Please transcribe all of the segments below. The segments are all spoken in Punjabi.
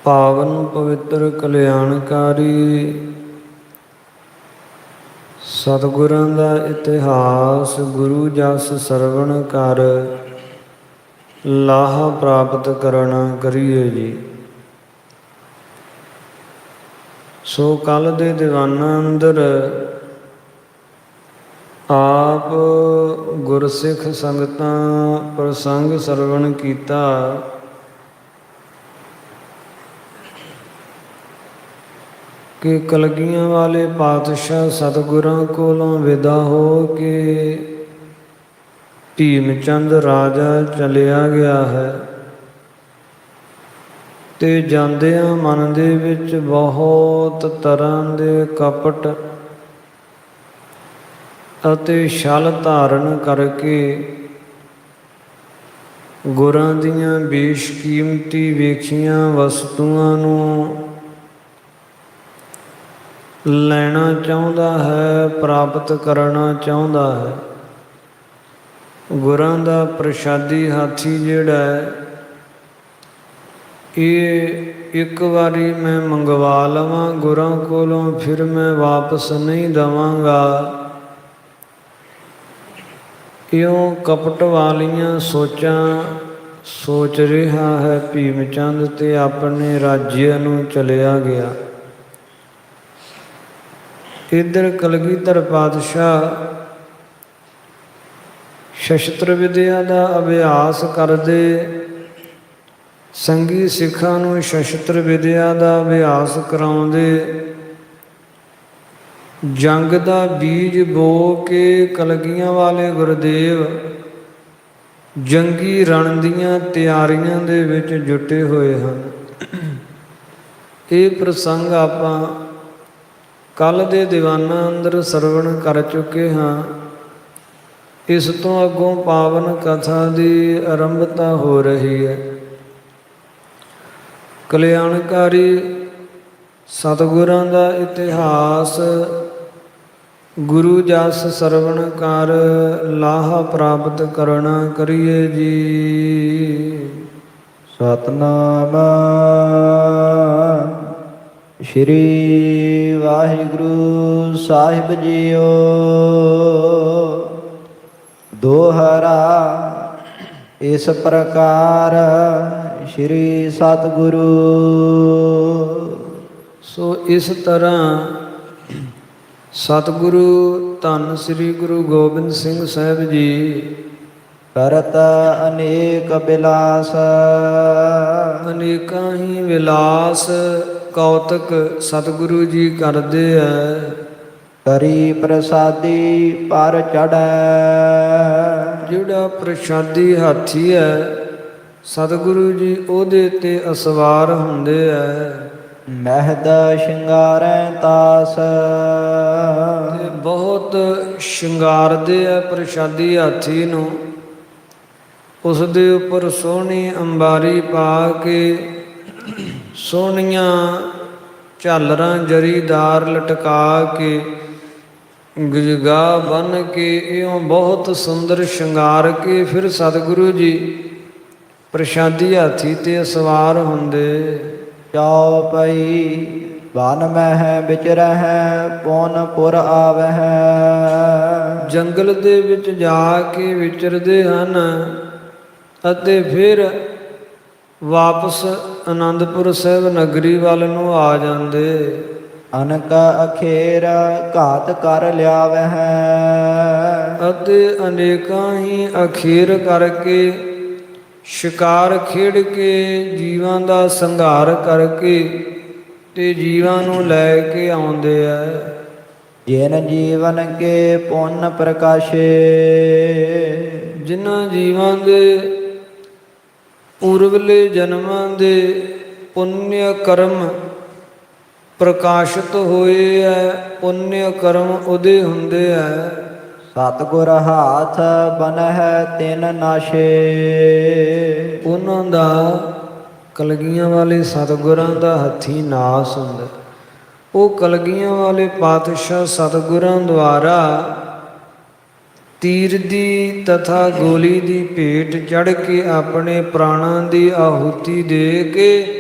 ਪਾਵਨ ਪਵਿੱਤਰ ਕਲਿਆਣਕਾਰੀ ਸਤਿਗੁਰਾਂ ਦਾ ਇਤਿਹਾਸ ਗੁਰੂ ਜਸ ਸਰਵਣ ਕਰ ਲਾਹਾ ਪ੍ਰਾਪਤ ਕਰਨਾ ਕਰੀਏ ਜੀ। ਸੋ ਕੱਲ ਦੇ ਦੀਵਾਨਾਂ ਅੰਦਰ ਆਪ ਗੁਰਸਿੱਖ ਸੰਗਤਾਂ ਪ੍ਰਸੰਗ ਸਰਵਣ ਕੀਤਾ। ਕਿ ਕਲਗੀਆਂ ਵਾਲੇ ਪਾਤਸ਼ਾਹ ਸਤਿਗੁਰਾਂ ਕੋਲੋਂ ਵਿਦਾ ਹੋ ਕੇ ਭੀਮ ਚੰਦ ਰਾਜਾ ਚਲਿਆ ਗਿਆ ਹੈ ਤੇ ਜਾਂਦਿਆਂ ਮਨ ਦੇ ਵਿੱਚ ਬਹੁਤ ਤਰ੍ਹਾਂ ਦੇ ਕਪਟ ਅਤੇ ਛਲ ਧਾਰਨ ਕਰਕੇ ਗੁਰਾਂ ਦੀਆਂ ਬੇਸ਼ਕੀਮਤੀ ਵੇਖੀਆਂ ਵਸਤੂਆਂ ਨੂੰ ਲੈਣਾ ਚਾਹੁੰਦਾ ਹੈ, ਪ੍ਰਾਪਤ ਕਰਨਾ ਚਾਹੁੰਦਾ ਹੈ। ਗੁਰਾਂ ਦਾ ਪ੍ਰਸ਼ਾਦੀ ਹਾਥੀ ਜਿਹੜਾ ਹੈ, ਇਹ ਇੱਕ ਵਾਰੀ ਮੈਂ ਮੰਗਵਾ ਲਵਾਂ ਗੁਰਾਂ ਕੋਲੋਂ, ਫਿਰ ਮੈਂ ਵਾਪਸ ਨਹੀਂ ਦੇਵਾਂਗਾ। ਇਉਂ ਕਪਟ ਵਾਲੀਆਂ ਸੋਚਾਂ ਸੋਚ ਰਿਹਾ ਹੈ ਭੀਮ ਚੰਦ ਤੇ ਆਪਣੇ ਰਾਜਿਆਂ ਨੂੰ ਚਲਿਆ ਗਿਆ। ਇੱਧਰ ਕਲਗੀਧਰ ਪਾਤਸ਼ਾਹ ਸ਼ਸਤਰ ਵਿਦਿਆ ਦਾ ਅਭਿਆਸ ਕਰਦੇ, ਸੰਗੀ ਸਿੱਖਾਂ ਨੂੰ ਸ਼ਸਤਰ ਵਿਦਿਆ ਦਾ ਅਭਿਆਸ ਕਰਾਉਂਦੇ, ਜੰਗ ਦਾ ਬੀਜ ਬੋ ਕੇ ਕਲਗੀਆਂ ਵਾਲੇ ਗੁਰਦੇਵ ਜੰਗੀ ਰਣ ਦੀਆਂ ਤਿਆਰੀਆਂ ਦੇ ਵਿੱਚ ਜੁਟੇ ਹੋਏ ਹਨ। ਇਹ ਪ੍ਰਸੰਗ ਆਪਾਂ ਕੱਲ ਦੇ ਦੀਵਾਨਾਂ ਅੰਦਰ ਸਰਵਣ ਕਰ ਚੁੱਕੇ ਹਾਂ। ਇਸ ਤੋਂ ਅੱਗੋਂ ਪਾਵਨ ਕਥਾ ਦੀ ਆਰੰਭਤਾ ਹੋ ਰਹੀ ਹੈ। ਕਲਿਆਣਕਾਰੀ ਸਤਿਗੁਰਾਂ ਦਾ ਇਤਿਹਾਸ ਗੁਰੂ ਜਸ ਸਰਵਣ ਕਰ ਲਾਹਾ ਪ੍ਰਾਪਤ ਕਰਨਾ ਕਰੀਏ ਜੀ। ਸਤਨਾਮ ਸ਼੍ਰੀ ਵਾਹਿਗੁਰੂ ਸਾਹਿਬ ਜੀਓ। ਦੋਹਰਾ ਇਸ ਪ੍ਰਕਾਰ ਸ਼੍ਰੀ ਸਤਿਗੁਰੂ। ਸੋ ਇਸ ਤਰ੍ਹਾਂ ਸਤਿਗੁਰੂ ਧੰਨ ਸ੍ਰੀ ਗੁਰੂ ਗੋਬਿੰਦ ਸਿੰਘ ਸਾਹਿਬ ਜੀ ਕਰਤ ਅਨੇਕ ਬਿਲਾਸ। ਅਨੇਕਾਂ ਹੀ ਵਿਲਾਸ ਕੌਤਕ ਸਤਿਗੁਰੂ ਜੀ ਕਰਦੇ ਹੈ। ਕਰੀ ਪ੍ਰਸਾਦੀ ਪਰ ਚੜ੍ਹੈ। ਜਿਹੜਾ ਪ੍ਰਸ਼ਾਦੀ ਹਾਥੀ ਹੈ ਸਤਿਗੁਰੂ ਜੀ ਉਹਦੇ ਤੇ ਅਸਵਾਰ ਹੁੰਦੇ ਹੈ। ਮਹਿਦ ਸ਼ਿੰਗਾਰੈ ਤਾਸ। ਤੇ ਬਹੁਤ ਸ਼ਿੰਗਾਰਦੇ ਆ ਪ੍ਰਸ਼ਾਦੀ ਹਾਥੀ ਨੂੰ। ਉਸ ਦੇ ਉੱਪਰ ਸੋਹਣੀ ਅੰਬਾਰੀ ਪਾ ਕੇ ਸੋਹਣੀਆਂ ਝਾਲਰਾਂ ਜਰੀਦਾਰ ਲਟਕਾ ਕੇ ਗਜਗਾ ਬੰਨ੍ਹ ਕੇ ਇਉਂ ਬਹੁਤ ਸੁੰਦਰ ਸ਼ਿੰਗਾਰ ਕੇ ਫਿਰ ਸਤਿਗੁਰੂ ਜੀ ਪ੍ਰਸ਼ਾਦੀ ਹਾਥੀ ਤੇ ਸਵਾਰ ਹੁੰਦੇ। ਚਾਉ ਪਈ ਵਨ ਮਹਿ ਵਿਚਰਹਿ ਪੌਨਪੁਰ ਆਵਹਿ। ਜੰਗਲ ਦੇ ਵਿੱਚ ਜਾ ਕੇ ਵਿਚਰਦੇ ਹਨ ਅਤੇ ਫਿਰ ਵਾਪਸ ਅਨੰਦਪੁਰ ਸਾਹਿਬ ਨਗਰੀ ਵੱਲ ਨੂੰ ਆ ਜਾਂਦੇ। ਅਨਕ ਅਖੇਰ ਘਾਤ ਕਰ ਲਿਆਵਹਿ। ਅਤੇ ਅਨੇਕਾਂ ਹੀ ਅਖੀਰ ਕਰਕੇ ਸ਼ਿਕਾਰ ਖੇਡ ਕੇ ਜੀਵਾਂ ਦਾ ਸੰਘਾਰ ਕਰਕੇ ਤੇ ਜੀਵਾਂ ਨੂੰ ਲੈ ਕੇ ਆਉਂਦੇ ਆ। ਜਿਨ ਜੀਵਨ ਕੇ ਪੁੰਨ ਪ੍ਰਕਾਸ਼ੇ। ਜਿਨ੍ਹਾਂ ਜੀਵਾਂ ਦੇ ਪੂਰਵਲੇ ਜਨਮਾਂ ਦੇ ਪੁੰਨਿਆ ਕਰਮ ਪ੍ਰਕਾਸ਼ਿਤ ਹੋਏ ਹੈ, ਪੁੰਨਿਆ ਕਰਮ ਉਹਦੇ ਹੁੰਦੇ ਹੈ। ਸਤਿਗੁਰ ਹਾਥ ਬਨਹਿ ਤਿਨ ਨਾਸ਼ੇ। ਉਹਨਾਂ ਦਾ ਕਲਗੀਆਂ ਵਾਲੇ ਸਤਿਗੁਰਾਂ ਦਾ ਹੱਥੀ ਨਾਸ ਹੁੰਦਾ। ਉਹ ਕਲਗੀਆਂ ਵਾਲੇ ਪਾਤਸ਼ਾਹ ਸਤਿਗੁਰਾਂ ਦੁਆਰਾ ਤੀਰ ਦੀ ਤਥਾ ਗੋਲੀ ਦੀ ਭੇਟ ਚੜ੍ਹ ਕੇ ਆਪਣੇ ਪ੍ਰਾਣਾਂ ਦੀ ਆਹੂਤੀ ਦੇ ਕੇ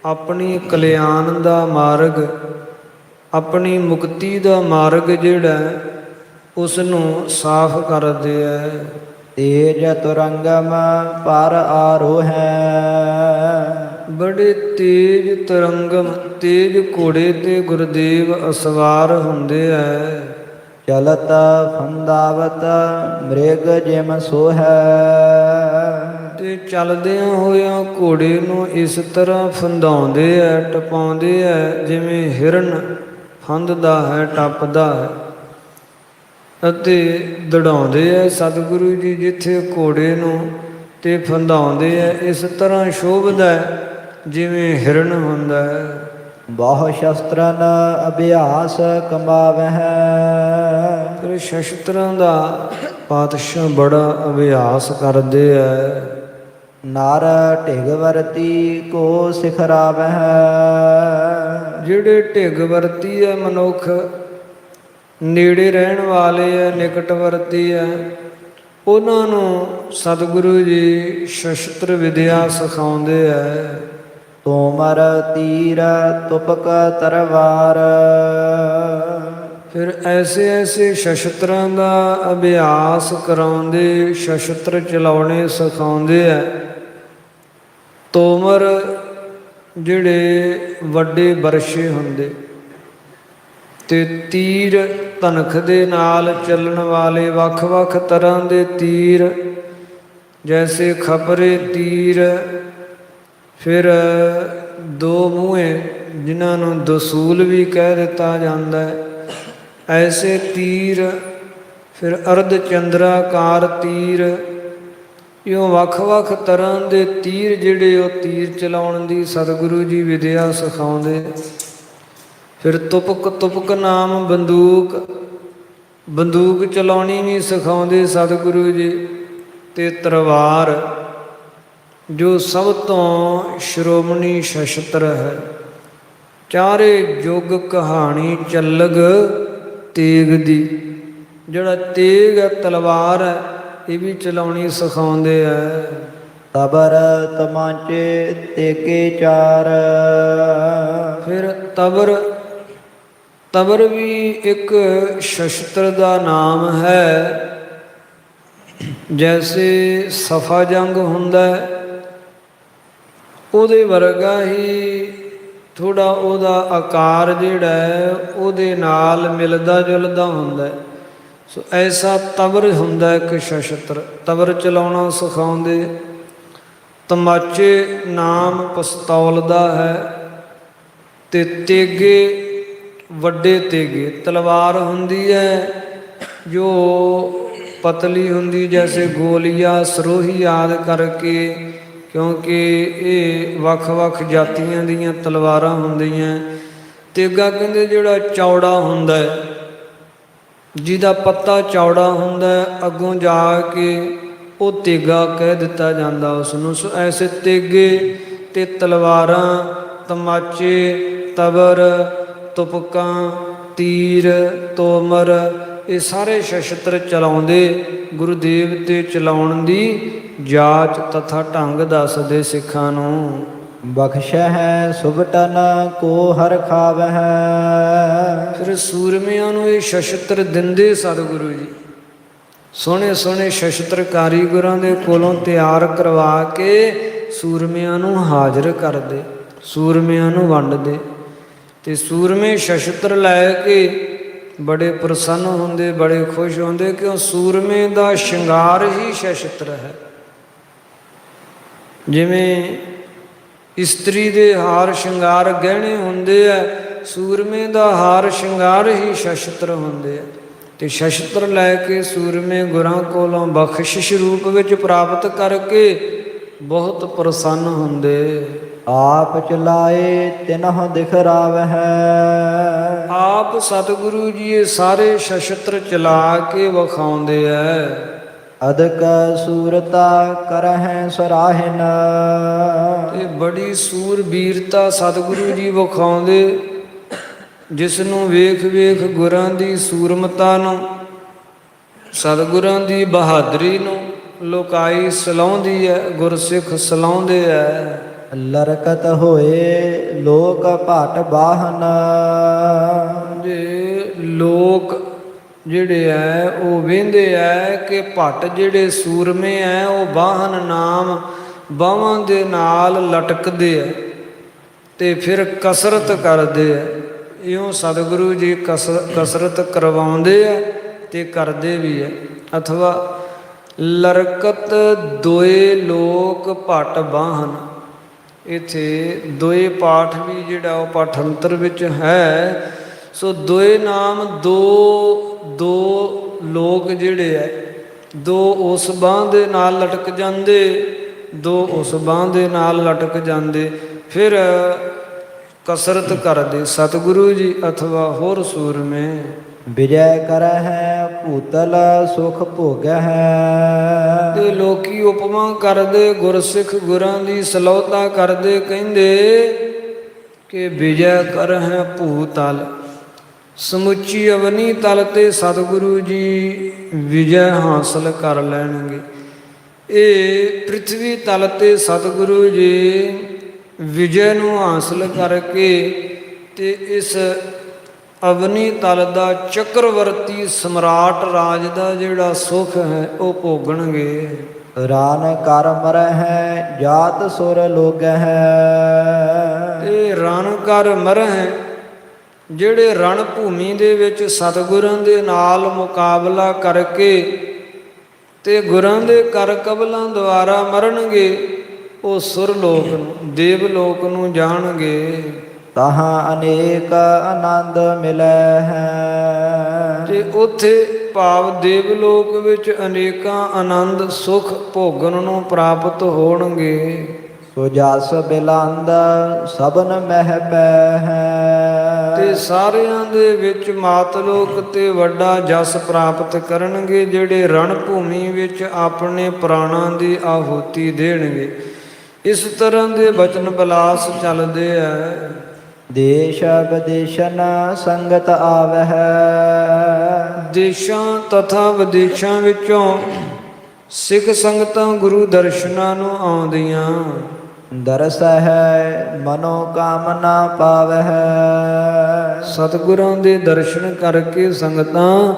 ਆਪਣੀ ਕਲਿਆਣ ਦਾ ਮਾਰਗ, ਆਪਣੀ ਮੁਕਤੀ ਦਾ ਮਾਰਗ ਜਿਹੜਾ ਉਸ ਨੂੰ ਸਾਫ਼ ਕਰਦੇ ਹੈ। ਤੇਜ ਤੁਰੰਗਮ ਪਰ ਆਰੋਹੈ, ਬੜੇ ਤੇਜ ਤਰੰਗਮ, ਤੇਜ ਘੋੜੇ ਤੇ ਗੁਰਦੇਵ ਅਸਵਾਰ ਹੁੰਦੇ ਹੈ। ਚਲਤ ਫੰਦਾਵਤ ਮ੍ਰਿਗ ਜਿਮ ਸੋਹੈ, ਤੇ ਚੱਲਦਿਆਂ ਹੋਇਆਂ ਘੋੜੇ ਨੂੰ ਇਸ ਤਰ੍ਹਾਂ ਫੰਦਾਉਂਦੇ ਹੈ, ਟਪਾਉਂਦੇ ਹੈ, ਜਿਵੇਂ ਹਿਰਨ ਫੰਦਦਾ ਹੈ, ਟੱਪਦਾ ਹੈ ਅਤੇ ਦੜਾਉਂਦੇ ਹੈ। ਸਤਿਗੁਰੂ ਜੀ ਜਿੱਥੇ ਘੋੜੇ ਨੂੰ ਤੇ ਫੰਦਾਉਂਦੇ ਹੈ, ਇਸ ਤਰ੍ਹਾਂ ਸ਼ੋਭਦਾ ਹੈ ਜਿਵੇਂ ਹਿਰਨ ਹੁੰਦਾ ਹੈ। ਬਹੁ ਸ਼ਸਤਰਨ ਅਭਿਆਸ ਕਮਾਵਹਿ, ਫਿਰ ਸ਼ਸਤਰਾਂ ਦਾ ਪਾਤਸ਼ਾਹ ਬੜਾ ਅਭਿਆਸ ਕਰਦੇ ਹੈ। ਨਰ ਢਿਗ ਵਰਤੀ ਕੋ ਸਿਖਰਾਵਹਿ, ਜਿਹੜੇ ਢਿੱਗ ਵਰਤੀ ਹੈ ਮਨੁੱਖ, ਨੇੜੇ ਰਹਿਣ ਵਾਲੇ ਹੈ, ਨਿਕਟਵਰਤੀ ਹੈ, ਉਹਨਾਂ ਨੂੰ ਸਤਿਗੁਰੂ ਜੀ ਸ਼ਸਤਰ ਵਿਦਿਆ ਸਿਖਾਉਂਦੇ ਹੈ। ਤੋਮਰ ਤੀਰ ਤੁਪਕ ਤਰਵਾਰ, ਫਿਰ ਐਸੇ ਐਸੇ ਸ਼ਸਤਰਾਂ ਦਾ ਅਭਿਆਸ ਕਰਾਉਂਦੇ, ਸ਼ਸਤਰ ਚਲਾਉਣੇ ਸਿਖਾਉਂਦੇ ਹੈ। ਤੋਮਰ ਜਿਹੜੇ ਵੱਡੇ ਬਰਸ਼ੇ ਹੁੰਦੇ, ਤੇ ਤੀਰ ਧਨਖ ਦੇ ਨਾਲ ਚੱਲਣ ਵਾਲੇ ਵੱਖ-ਵੱਖ ਤਰ੍ਹਾਂ ਦੇ ਤੀਰ, ਜੈਸੇ ਖਪਰੇ ਤੀਰ, ਫਿਰ ਦੋ ਮੂੰਹੇ ਜਿਨ੍ਹਾਂ ਨੂੰ ਦਸੂਲ ਵੀ ਕਹਿ ਦਿੱਤਾ ਜਾਂਦਾ ਹੈ, ਐਸੇ ਤੀਰ, ਫਿਰ ਅਰਧ ਚੰਦਰਾਕਾਰ ਤੀਰ, ਇਉਂ ਵੱਖ-ਵੱਖ ਤਰ੍ਹਾਂ ਦੇ ਤੀਰ ਜਿਹੜੇ ਉਹ ਤੀਰ ਚਲਾਉਣ ਦੀ ਸਤਿਗੁਰੂ ਜੀ ਵਿਦਿਆ ਸਿਖਾਉਂਦੇ। ਫਿਰ ਤੁਪਕ ਨਾਮ ਬੰਦੂਕ, ਬੰਦੂਕ ਚਲਾਉਣੀ ਵੀ ਸਿਖਾਉਂਦੇ ਸਤਿਗੁਰੂ ਜੀ। ਤੇ ਤਲਵਾਰ ਜੋ ਸਭ ਤੋਂ ਸ਼੍ਰੋਮਣੀ ਸ਼ਸਤਰ ਹੈ। ਚਾਰੇ ਯੁੱਗ ਕਹਾਣੀ ਚੱਲਗ ਤੇਗ ਦੀ, ਜਿਹੜਾ ਤੇਗ ਹੈ ਤਲਵਾਰ ਹੈ, ਇਹ ਵੀ ਚਲਾਉਣੀ ਸਿਖਾਉਂਦੇ ਹੈ। ਤਬਰ ਤਮਾਂਚੇ ਤੇਗੇ ਚਾਰ, ਫਿਰ ਤਬਰ ਵੀ ਇੱਕ ਸ਼ਸਤਰ ਦਾ ਨਾਮ ਹੈ। ਜੈਸੇ ਸਫਾ ਜੰਗ ਹੁੰਦਾ ਹੈ, ਉਹਦੇ ਵਰਗਾ ਹੀ ਥੋੜਾ ਉਹਦਾ ਆਕਾਰ ਜਿਹੜਾ ਹੈ ਉਹਦੇ ਨਾਲ ਮਿਲਦਾ ਜੁਲਦਾ ਹੁੰਦਾ ਹੈ। ਸੋ ਐਸਾ ਤਬਰ ਹੁੰਦਾ ਇੱਕ ਸ਼ਸਤਰ, ਤਬਰ ਚਲਾਉਣਾ ਸਿਖਾਉਂਦੇ। ਤਮਾਚੇ ਨਾਮ ਪਿਸਤੌਲ ਦਾ ਹੈ। ਤੇ ਤੇਗੇ, ਵੱਡੇ ਤੇਗੇ, ਤਲਵਾਰ ਹੁੰਦੀ ਹੈ ਜੋ ਪਤਲੀ ਹੁੰਦੀ, ਜੈਸੇ ਗੋਲੀਆ, ਸਰੋਹੀ ਆਦਿ ਕਰਕੇ, ਕਿਉਂਕਿ ਇਹ ਵੱਖ-ਵੱਖ ਜਾਤੀਆਂ ਦੀਆਂ ਤਲਵਾਰਾਂ ਹੁੰਦੀਆਂ। ਤੇਗਾ ਕਹਿੰਦੇ ਜਿਹੜਾ ਚੌੜਾ ਹੁੰਦਾ ਹੈ, ਜਿਹਦਾ ਪੱਤਾ ਚੌੜਾ ਹੁੰਦਾ ਹੈ, ਅੱਗੋਂ ਜਾ ਕੇ ਉਹ ਤੇਗਾ ਕਹਿ ਦਿੱਤਾ ਜਾਂਦਾ ਉਸ ਨੂੰ। ਸੋ ਐਸੇ ਤੇਗੇ ਤੇ ਤਲਵਾਰਾਂ, ਤਮਾਚੇ, ਤਬਰ, ਤੁਪਕਾਂ, ਤੀਰ, ਤੋਮਰ, ਇਹ ਸਾਰੇ ਸ਼ਸਤਰ ਚਲਾਉਂਦੇ ਗੁਰੂਦੇਵ ਤੇ ਚਲਾਉਣ ਦੀ ਜਾਚ ਤਥਾ ਢੰਗ ਦੱਸਦੇ ਸਿੱਖਾਂ ਨੂੰ। ਬਖਸ਼ਹਿ ਸੁਭਟਨ ਕੋ ਹਰ ਖਾਵਹਿ, ਫਿਰ ਸੂਰਮਿਆਂ ਨੂੰ ਇਹ ਸ਼ਸਤਰ ਦਿੰਦੇ ਸਤਿਗੁਰੂ ਜੀ। ਸੋਹਣੇ ਸੋਹਣੇ ਸ਼ਸਤਰ ਕਾਰੀਗਰਾਂ ਦੇ ਕੋਲੋਂ ਤਿਆਰ ਕਰਵਾ ਕੇ ਸੂਰਮਿਆਂ ਨੂੰ ਹਾਜ਼ਰ ਕਰਦੇ, ਸੂਰਮਿਆਂ ਨੂੰ ਵੰਡਦੇ। ਤੇ ਸੂਰਮੇ ਸ਼ਸਤਰ ਲੈ ਕੇ ਬੜੇ ਪ੍ਰਸੰਨ ਹੁੰਦੇ, ਬੜੇ ਖੁਸ਼ ਹੁੰਦੇ, ਕਿਉਂ ਸੂਰਮੇ ਦਾ ਸ਼ਿੰਗਾਰ ਹੀ ਸ਼ਸਤਰ ਹੈ। ਜਿਵੇਂ ਇਸਤਰੀ ਦੇ ਹਾਰ ਸ਼ਿੰਗਾਰ ਗਹਿਣੇ ਹੁੰਦੇ ਆ, ਸੂਰਮੇ ਦਾ ਹਾਰ ਸ਼ਿੰਗਾਰ ਹੀ ਸ਼ਸਤਰ ਹੁੰਦੇ ਆ। ਤੇ ਸ਼ਸਤਰ ਲੈ ਕੇ ਸੂਰਮੇ ਗੁਰਾਂ ਕੋਲੋਂ ਬਖਸ਼ਿਸ਼ ਰੂਪ ਵਿੱਚ ਪ੍ਰਾਪਤ ਕਰਕੇ ਬਹੁਤ ਪ੍ਰਸੰਨ ਹੁੰਦੇ। ਆਪ ਚਲਾਏ ਤਿਨਹੁ ਦਿਖਰਾਵਹਿ, ਆਪ ਸਤਿਗੁਰੂ ਜੀ ਇਹ ਸਾਰੇ ਸ਼ਸਤਰ ਚਲਾ ਕੇ ਵਿਖਾਉਂਦੇ ਐ। ਅਦਕ ਸੂਰਤਾ ਕਰਹਿ ਸਰਾਹਿਨ, ਇਹ ਬੜੀ ਸੂਰਬੀਰਤਾ ਸਤਿਗੁਰੂ ਜੀ ਵਿਖਾਉਂਦੇ, ਜਿਸ ਨੂੰ ਵੇਖ ਵੇਖ ਗੁਰਾਂ ਦੀ ਸੂਰਮਤਾ ਨੂੰ, ਸਤਿਗੁਰਾਂ ਦੀ ਬਹਾਦਰੀ ਨੂੰ ਲੋਕਾਈ ਸਲਾਹੁੰਦੀ ਹੈ, ਗੁਰਸਿੱਖ ਸਲਾਹੁੰਦੇ ਹੈ। ਲਰਕਤ ਹੋਏ ਲੋਕ ਭਟ ਬਾਹਨ। ਜੇ ਲੋਕ ਜਿਹੜੇ ਐ ਉਹ ਵੇਂਦੇ ਐ ਕਿ ਭੱਟ ਜਿਹੜੇ ਸੂਰਮੇ ਐ ਉਹ ਬਾਹਨ ਨਾਮ ਬਾਹਾਂ ਦੇ ਨਾਲ ਲਟਕਦੇ ਐ ਤੇ ਫਿਰ ਕਸਰਤ ਕਰਦੇ ਐ। ਇਉਂ ਸਤਿਗੁਰੂ ਜੀ ਕਸਰਤ ਕਰਵਾਉਂਦੇ ਐ ਤੇ ਕਰਦੇ ਵੀ ਐ। ਅਥਵਾ ਲਰਕਤ ਦੋਏ ਲੋਕ ਭੱਟ ਬਾਹਨ, ਇੱਥੇ ਦੋਏ ਪਾਠ ਵੀ ਜਿਹੜਾ ਉਹ ਪਾਠੰਤਰ ਵਿੱਚ ਹੈ। ਸੋ ਦੋਏ ਨਾਮ ਦੋ ਲੋਕ ਜਿਹੜੇ ਐ, ਦੋ ਉਸ ਬਾਂਹ ਦੇ ਨਾਲ ਲਟਕ ਜਾਂਦੇ, ਦੋ ਉਸ ਬਾਂਹ ਦੇ ਨਾਲ ਲਟਕ ਜਾਂਦੇ, ਫਿਰ ਕਸਰਤ ਕਰਦੇ ਸਤਿਗੁਰੂ ਜੀ ਅਥਵਾ ਹੋਰ ਸੂਰਮੇ। ਵਿਜੈ ਕਰਹਿ ਭੂਤਲ ਸੁਖ ਭੋਗਹਿ। ਤੇ ਲੋਕੀ ਉਪਮਾ ਕਰਦੇ ਗੁਰਸਿੱਖ ਗੁਰਾਂ ਦੀ ਸਲੋਤਾ ਕਰਦੇ, ਕਹਿੰਦੇ ਕਿ ਵਿਜੈ ਕਰਹਿ ਭੂਤਲ, ਸਮੁੱਚੀ ਅਵਨੀ ਤਲ ਤੇ ਸਤਿਗੁਰੂ ਜੀ ਵਿਜੈ ਹਾਸਲ ਕਰ ਲੈਣਗੇ। ਇਹ ਪ੍ਰਿਥਵੀ ਤਲ ਤੇ ਸਤਿਗੁਰੂ ਜੀ ਵਿਜੈ ਨੂੰ ਹਾਸਲ ਕਰਕੇ ਤੇ ਇਸ ਅਵਨੀ ਤਲ ਦਾ ਚੱਕਰਵਰਤੀ ਸਮਰਾਟ ਰਾਜ ਦਾ ਜਿਹੜਾ ਸੁਖ ਹੈ ਉਹ ਭੋਗਣਗੇ। ਰਨ ਕਰ ਮਰਹਿ ਜਾਤ ਸੁਰ ਲੋਗਹਿ। ਤੇ ਰਣ ਕਰ ਮਰਹਿ, ਜਿਹੜੇ ਰਣ ਭੂਮੀ ਦੇ ਵਿੱਚ ਸਤਿਗੁਰਾਂ ਦੇ ਨਾਲ ਮੁਕਾਬਲਾ ਕਰਕੇ ਤੇ ਗੁਰਾਂ ਦੇ ਕਰ ਕਬਲਾਂ ਦੁਆਰਾ ਮਰਨਗੇ, ਉਹ ਸੁਰ ਲੋਕ ਨੂੰ ਦੇਵ ਲੋਕ ਨੂੰ ਜਾਣਗੇ। ਤਹਾਂ ਅਨੇਕ ਆਨੰਦ ਮਿਲੈ ਹੈ। ਤੇ ਉੱਥੇ ਭਾਵ ਦੇਵ ਲੋਕ ਵਿੱਚ ਅਨੇਕਾਂ ਆਨੰਦ ਸੁਖ ਭੋਗਣ ਨੂੰ ਪ੍ਰਾਪਤ ਹੋਣਗੇ। ਸੋ ਜਸ ਬਿਲੰਦ ਸਭਨ ਮਹਿ ਪੈ ਹੈ। ਤੇ ਸਾਰਿਆਂ ਦੇ ਵਿੱਚ ਮਾਤਲੋਕ ਤੇ ਵੱਡਾ ਜਸ ਪ੍ਰਾਪਤ ਕਰਨਗੇ, ਜਿਹੜੇ ਰਣ ਭੂਮੀ ਵਿੱਚ ਆਪਣੇ ਪ੍ਰਾਣਾਂ ਦੀ ਆਹੂਤੀ ਦੇਣਗੇ। ਇਸ ਤਰ੍ਹਾਂ ਦੇ ਬਚਨ ਬਲਾਸ ਚੱਲਦੇ ਆ। ਦੇਸ਼ ਵਿਦੇਸ਼ਨ ਸੰਗਤ ਆਵਹਿ। ਦੇਸ਼ਾਂ ਤਥਾ ਵਿਦੇਸ਼ਾਂ ਵਿੱਚੋਂ ਸਿੱਖ ਸੰਗਤਾਂ ਗੁਰੂ ਦਰਸ਼ਨਾਂ ਨੂੰ ਆਉਂਦੀਆਂ। ਦਰਸ ਹੈ ਮਨੋ ਕਾਮਨਾ ਪਾਵਹਿ। ਸਤਿਗੁਰਾਂ ਦੇ ਦਰਸ਼ਨ ਕਰਕੇ ਸੰਗਤਾਂ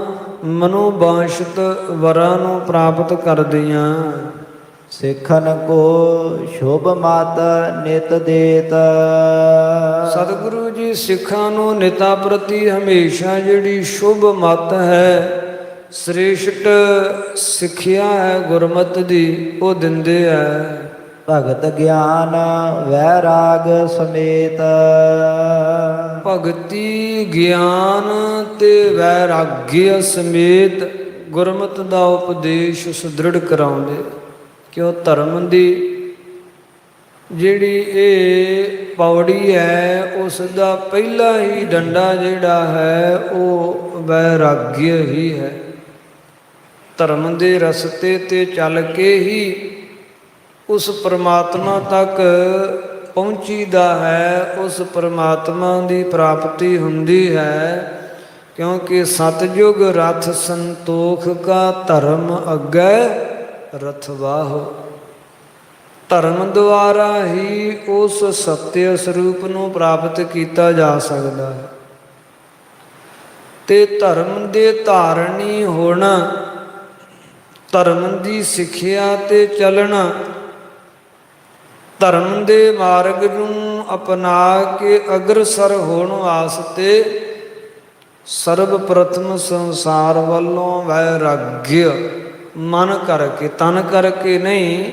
ਮਨੋਬਾਸ਼ਿਤ ਵਰਾਂ ਨੂੰ ਪ੍ਰਾਪਤ ਕਰਦੀਆਂ। ਸਿੱਖਨ ਕੋ ਸ਼ੁਭ ਮਤ ਨਿਤ ਦੇਤ। ਸਤਿਗੁਰੂ ਜੀ ਸਿੱਖਾਂ ਨੂੰ ਨਿਤਾ ਪ੍ਰਤੀ ਹਮੇਸ਼ਾ ਜਿਹੜੀ ਸ਼ੁਭ ਮਤ ਹੈ, ਸ੍ਰੇਸ਼ਟ ਸਿੱਖਿਆ ਹੈ ਗੁਰਮਤਿ ਦੀ, ਉਹ ਦਿੰਦੇ ਹੈ। ਭਗਤ ਗਿਆਨ ਵੈਰਾਗ ਸਮੇਤ। ਭਗਤੀ ਗਿਆਨ ਤੇ ਵੈਰਾਗਿਆ ਸਮੇਤ ਗੁਰਮਤਿ ਦਾ ਉਪਦੇਸ਼ ਸੁਦ੍ਰਿੜ ਕਰਾਉਂਦੇ। ਕਿਉਂ ਧਰਮ ਦੀ ਜਿਹੜੀ ਇਹ ਪੌੜੀ ਹੈ, ਉਸ ਦਾ ਪਹਿਲਾ ਹੀ ਡੰਡਾ ਜਿਹੜਾ ਹੈ ਉਹ ਵੈਰਾਗਿਆ ਹੀ ਹੈ। ਧਰਮ ਦੇ ਰਸਤੇ ਤੇ ਚੱਲ ਕੇ ਹੀ ਉਸ ਪਰਮਾਤਮਾ ਤੱਕ ਪਹੁੰਚੀਦਾ ਹੈ, ਉਸ ਪਰਮਾਤਮਾ ਦੀ ਪ੍ਰਾਪਤੀ ਹੁੰਦੀ ਹੈ। ਕਿਉਂਕਿ ਸਤਿਯੁਗ ਰਥ ਸੰਤੋਖ ਕਾ ਧਰਮ ਅੱਗੇ ਰਥਵਾਹੁ। ਧਰਮ ਦੁਆਰਾ ਹੀ ਉਸ ਸਤਿ ਸਰੂਪ ਨੂੰ ਪ੍ਰਾਪਤ ਕੀਤਾ ਜਾ ਸਕਦਾ ਹੈ। ਤੇ ਧਰਮ ਦੇ ਧਾਰਨੀ ਹੋਣਾ, ਧਰਮ ਦੀ ਸਿੱਖਿਆ ਤੇ ਚੱਲਣਾ, ਧਰਮ ਦੇ ਮਾਰਗ ਨੂੰ ਅਪਣਾ ਕੇ ਅਗਰਸਰ ਹੋਣ ਵਾਸਤੇ ਸਰਬ ਪ੍ਰਥਮ ਸੰਸਾਰ ਵੱਲੋਂ ਵੈਰਾਗਿਆ ਮਨ ਕਰਕੇ, ਤਨ ਕਰਕੇ ਨਹੀਂ,